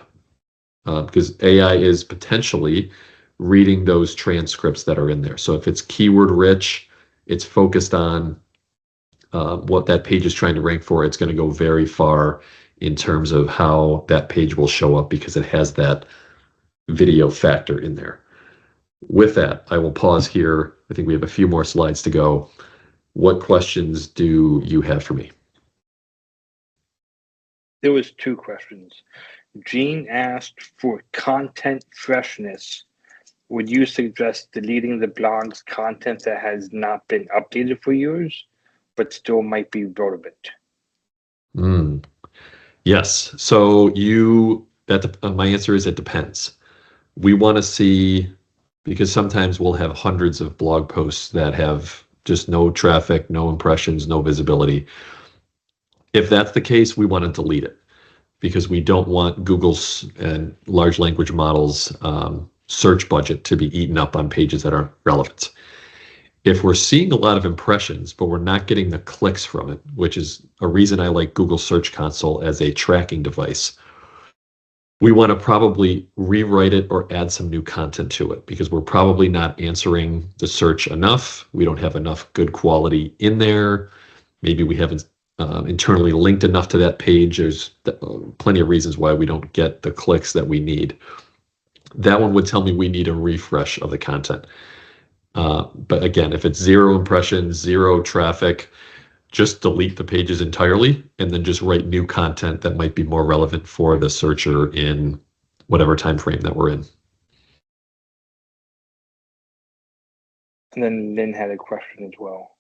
because AI is potentially reading those transcripts that are in there. So if it's keyword-rich, it's focused on what that page is trying to rank for, it's going to go very far in terms of how that page will show up because it has that video factor in there. With that, I will pause here. I think we have a few more slides to go. What questions do you have for me? There was 2 questions. Gene asked, for content freshness, would you suggest deleting the blog's content that has not been updated for years, but still might be relevant? Yes. So my answer is it depends. We want to see, because sometimes we'll have hundreds of blog posts that have just no traffic, no impressions, no visibility. If that's the case, we want to delete it because we don't want Google's and large language models search budget to be eaten up on pages that aren't relevant. If we're seeing a lot of impressions, but we're not getting the clicks from it, which is a reason I like Google Search Console as a tracking device, we want to probably rewrite it or add some new content to it because we're probably not answering the search enough. We don't have enough good quality in there. Maybe we haven't internally linked enough to that page. There's plenty of reasons why we don't get the clicks that we need. That one would tell me we need a refresh of the content. But again, if it's 0 impressions, 0 traffic, just delete the pages entirely and then just write new content that might be more relevant for the searcher in whatever time frame that we're in. And then Lynn had a question as well.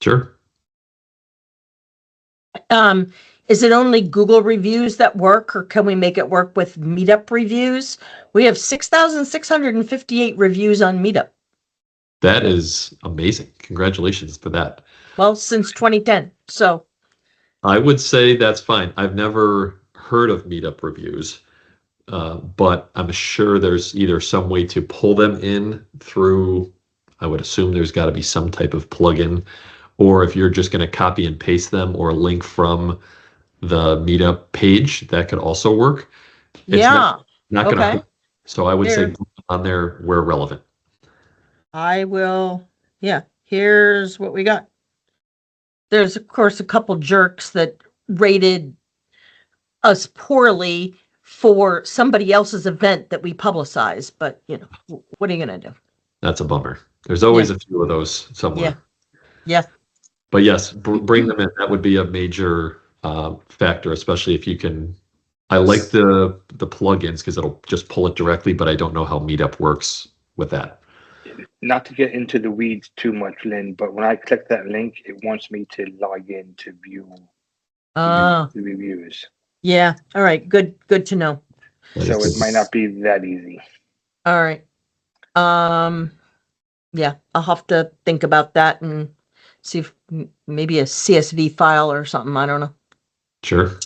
Sure. Is it only Google reviews that work, or can we make it work with Meetup reviews? We have 6,658 reviews on Meetup. That is amazing. Congratulations for that. Well, since 2010. So I would say that's fine. I've never heard of Meetup reviews, but I'm sure there's either some way to pull them in through, I would assume there's got to be some type of plugin, or if you're just going to copy and paste them or link from the Meetup page, that could also work. It's not going to. So I would say on there where relevant. I will, here's what we got. There's, of course, a couple jerks that rated us poorly for somebody else's event that we publicize, but what are you going to do? That's a bummer. There's always a few of those somewhere. Yeah. But yes, bring them in. That would be a major factor, especially if you can. I like the plugins because it'll just pull it directly, but I don't know how Meetup works with that. Not to get into the weeds too much, Lynn, but when I click that link, it wants me to log in to view the reviews. Yeah. All right. Good to know. So it might not be that easy. All right. Yeah, I'll have to think about that and see if maybe a CSV file or something. I don't know. Sure.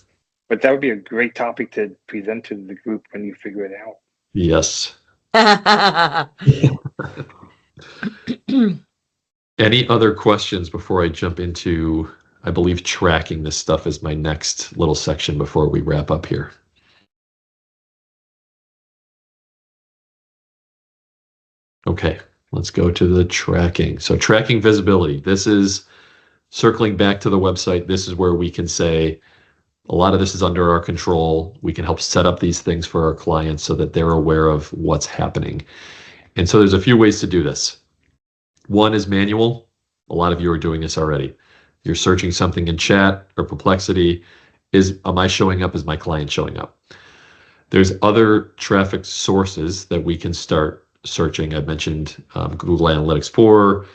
But that would be a great topic to present to the group when you figure it out. Yes. Any other questions before I jump into, I believe, tracking this stuff is my next little section before we wrap up here. Okay, let's go to the tracking. So tracking visibility. This is circling back to the website. This is where we can say a lot of this is under our control. We can help set up these things for our clients so that they're aware of what's happening. And so there's a few ways to do this. One is manual. A lot of you are doing this already. You're searching something in chat or Perplexity. Am I showing up? Is my client showing up? There's other traffic sources that we can start searching. I mentioned Google Analytics 4,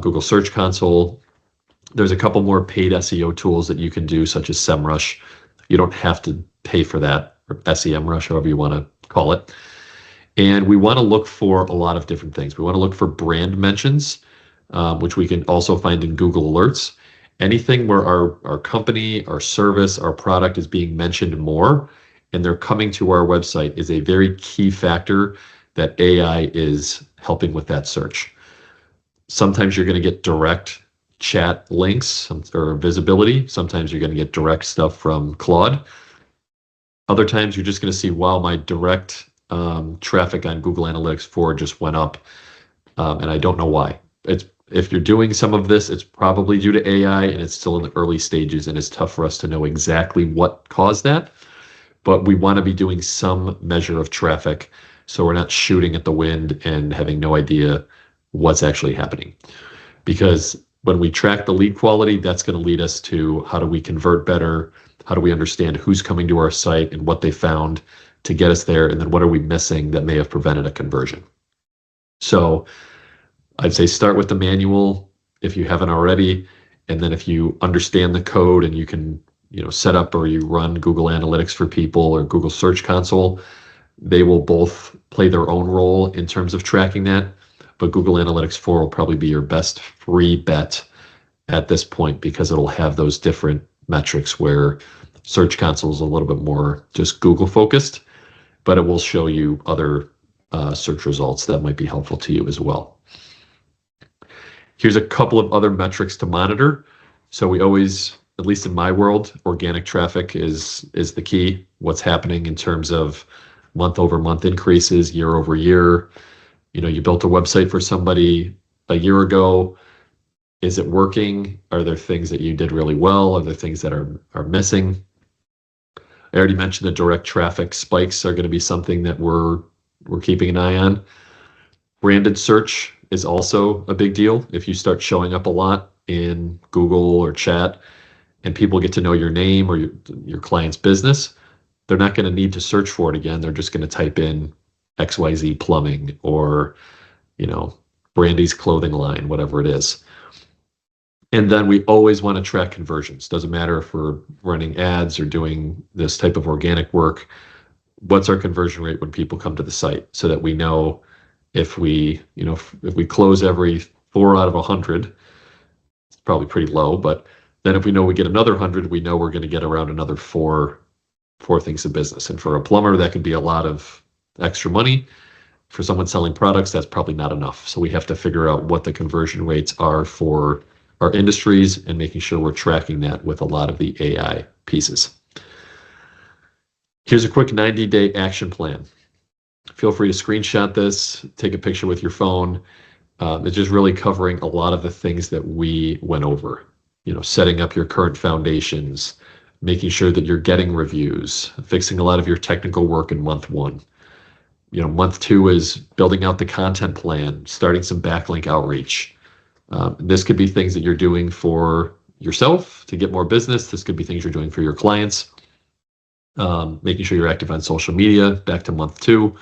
Google Search Console. There's a couple more paid SEO tools that you can do, such as SEMrush. You don't have to pay for that, or SEMrush, however you want to call it. And we want to look for a lot of different things. We want to look for brand mentions, which we can also find in Google Alerts. Anything where our company, our service, our product is being mentioned more, and they're coming to our website is a very key factor that AI is helping with that search. Sometimes you're going to get direct chat links or visibility. Sometimes you're going to get direct stuff from Claude. Other times you're just going to see, wow, my direct traffic on Google Analytics 4 just went up, and I don't know why. If you're doing some of this, it's probably due to AI, and it's still in the early stages, and it's tough for us to know exactly what caused that. But we want to be doing some measure of traffic so we're not shooting at the wind and having no idea what's actually happening. Because when we track the lead quality, that's going to lead us to how do we convert better, how do we understand who's coming to our site and what they found to get us there, and then what are we missing that may have prevented a conversion. So I'd say start with the manual if you haven't already, and then if you understand the code and you can set up or you run Google Analytics for people or Google Search Console, they will both play their own role in terms of tracking that. But Google Analytics 4 will probably be your best free bet at this point because it'll have those different metrics where Search Console is a little bit more just Google focused, but it will show you other search results that might be helpful to you as well. Here's a couple of other metrics to monitor. So we always, at least in my world, organic traffic is the key. What's happening in terms of month-over-month increases, year-over-year. You built a website for somebody a year ago. Is it working? Are there things that you did really well? Are there things that are missing? I already mentioned the direct traffic spikes are going to be something that we're keeping an eye on. Branded search is also a big deal. If you start showing up a lot in Google or chat and people get to know your name or your client's business, they're not going to need to search for it again. They're just going to type in XYZ plumbing or, Brandy's clothing line, whatever it is. And then we always want to track conversions. Doesn't matter if we're running ads or doing this type of organic work. What's our conversion rate when people come to the site so that we know if we close every 4 out of 100, it's probably pretty low, but then if we know we get another 100, we know we're going to get around another four things of business. And for a plumber, that can be a lot of extra money. For someone selling products, that's probably not enough. So we have to figure out what the conversion rates are for our industries and making sure we're tracking that with a lot of the AI pieces. Here's a quick 90-day action plan. Feel free to screenshot this, take a picture with your phone. It's just really covering a lot of the things that we went over. Setting up your current foundations, making sure that you're getting reviews, fixing a lot of your technical work in month 1. Month 2 is building out the content plan, starting some backlink outreach. This could be things that you're doing for yourself to get more business. This could be things you're doing for your clients. Making sure you're active on social media, back to month 2.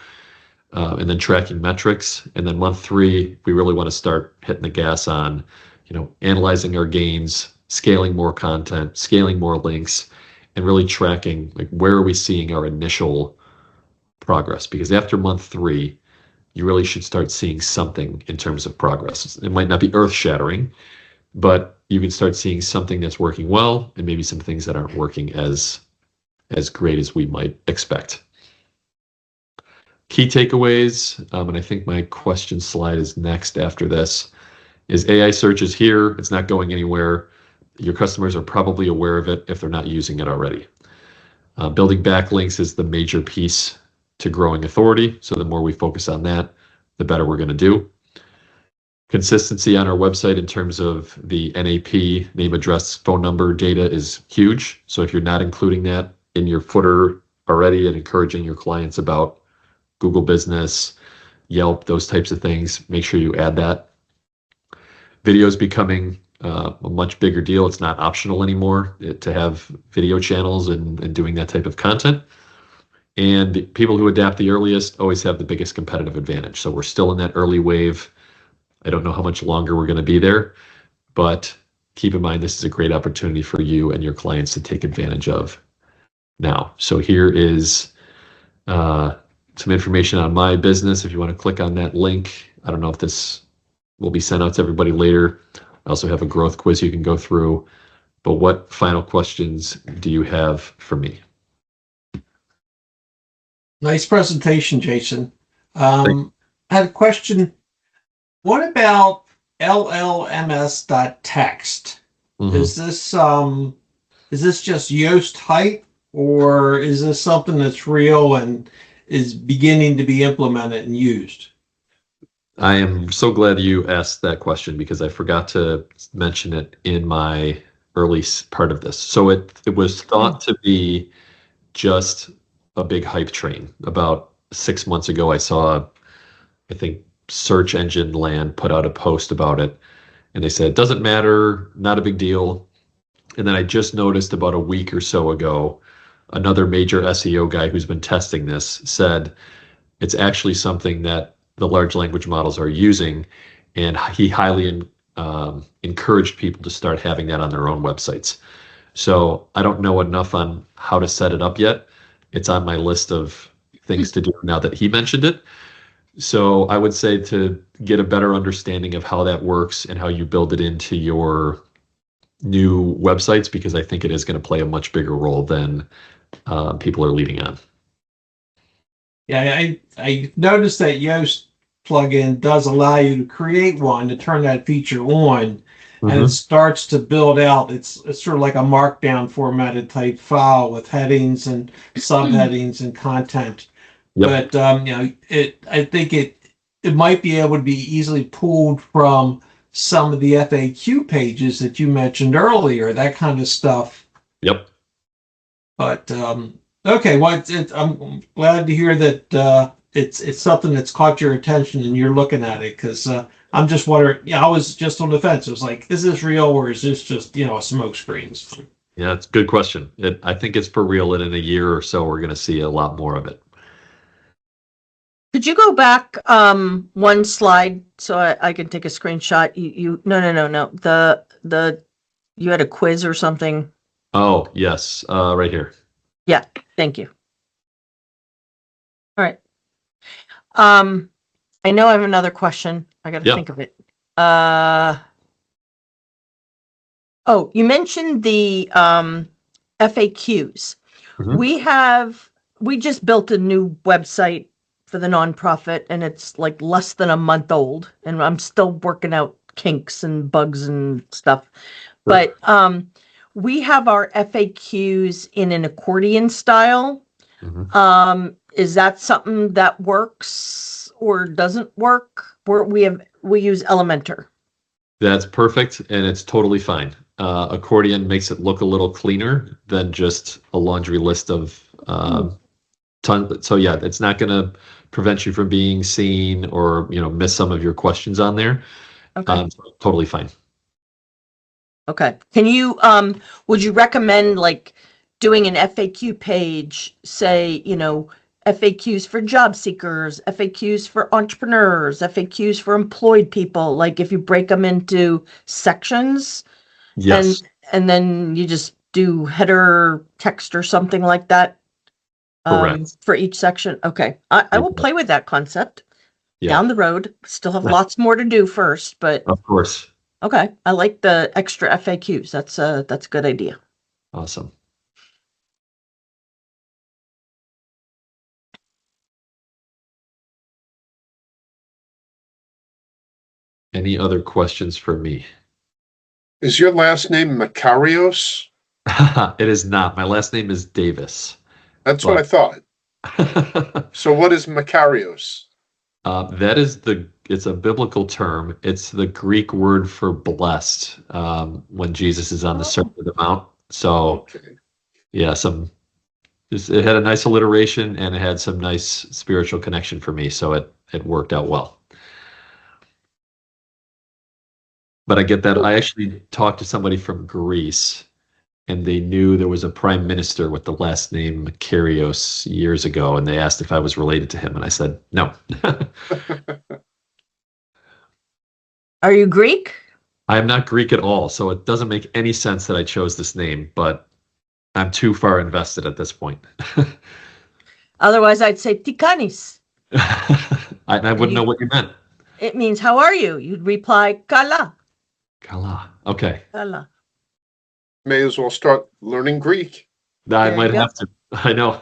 And then tracking metrics. And then month 3, we really want to start hitting the gas on, analyzing our gains, scaling more content, scaling more links, and really tracking, like, where are we seeing our initial progress? Because after month 3, you really should start seeing something in terms of progress. It might not be earth-shattering, but you can start seeing something that's working well, and maybe some things that aren't working as great as we might expect. Key takeaways, and I think my question slide is next after this, is AI search is here. It's not going anywhere. Your customers are probably aware of it if they're not using it already. Building backlinks is the major piece to growing authority. So the more we focus on that, the better we're going to do. Consistency on our website in terms of the NAP, name, address, phone number data is huge. So if you're not including that in your footer already and encouraging your clients about Google Business, Yelp, those types of things, make sure you add that. Video is becoming a much bigger deal. It's not optional anymore to have video channels and doing that type of content. And the people who adapt the earliest always have the biggest competitive advantage. So we're still in that early wave. I don't know how much longer we're going to be there, but keep in mind this is a great opportunity for you and your clients to take advantage of now. So here is some information on my business. If you want to click on that link, I don't know if this will be sent out to everybody later. I also have a growth quiz you can go through. But what final questions do you have for me? Nice presentation, Jason. I had a question. What about LLMS.text? Mm-hmm. Is this just Yoast hype, or is this something that's real and is beginning to be implemented and used? I am so glad you asked that question because I forgot to mention it in my early part of this. So it was thought to be just a big hype train. About 6 months ago, I saw, I think, Search Engine Land put out a post about it, and they said, it doesn't matter, not a big deal. And then I just noticed about a week or so ago, another major SEO guy who's been testing this said it's actually something that the large language models are using, and he highly encouraged people to start having that on their own websites. So I don't know enough on how to set it up yet. It's on my list of things to do now that he mentioned it. So I would say to get a better understanding of how that works and how you build it into your new websites, because I think it is going to play a much bigger role than people are leading on. Yeah, I noticed that Yoast plugin does allow you to create one, to turn that feature on, and it starts to build out. It's sort of like a markdown formatted type file with headings and subheadings and content. Yep. But I think it might be able to be easily pulled from some of the FAQ pages that you mentioned earlier, that kind of stuff. Yep. But okay, well, I'm glad to hear that it's something that's caught your attention and you're looking at it, because I'm just wondering. Yeah, I was just on the fence. It was like, is this real or is this just a smoke screen? Yeah, it's a good question. I think it's for real, and in a year or so, we're going to see a lot more of it. Could you go back one slide so I can take a screenshot? No. The you had a quiz or something. Oh, yes, right here. Yeah, thank you. All right. I know I have another question. I got to think of it. Oh, you mentioned the FAQs. We just built a new website for the nonprofit, and it's like less than a month old, and I'm still working out kinks and bugs and stuff. But we have our FAQs in an accordion style. Is that something that works or doesn't work? We have we use Elementor. That's perfect, and it's totally fine. Accordion makes it look a little cleaner than just a laundry list of tons. So yeah, it's not going to prevent you from being seen or miss some of your questions on there. Okay. Totally fine. Okay. Can you would you recommend like doing an FAQ page, say, FAQs for job seekers, FAQs for entrepreneurs, FAQs for employed people, like if you break them into sections Yes. and then you just do header text or something like that Correct. for each section? Okay. I will play with that concept down the road. Still have lots more to do first, but Of course. okay. I like the extra FAQs. That's a good idea. Awesome. Any other questions for me? Is your last name Makarios? It is not. My last name is Davis. That's what I thought. So what is Makarios? That is it's a biblical term. It's the Greek word for blessed when Jesus is on the Sermon of the Mount. So yeah, it had a nice alliteration and it had some nice spiritual connection for me. So it worked out well. But I get that. I actually talked to somebody from Greece and they knew there was a prime minister with the last name Makarios years ago. And they asked if I was related to him. And I said, no. Are you Greek? I am not Greek at all. So it doesn't make any sense that I chose this name, but I'm too far invested at this point. Otherwise, I'd say Tikanis. I wouldn't know what you meant. It means, how are you? You'd reply, Kala. Kala. Okay. Kala. May as well start learning Greek. I might have to. I know.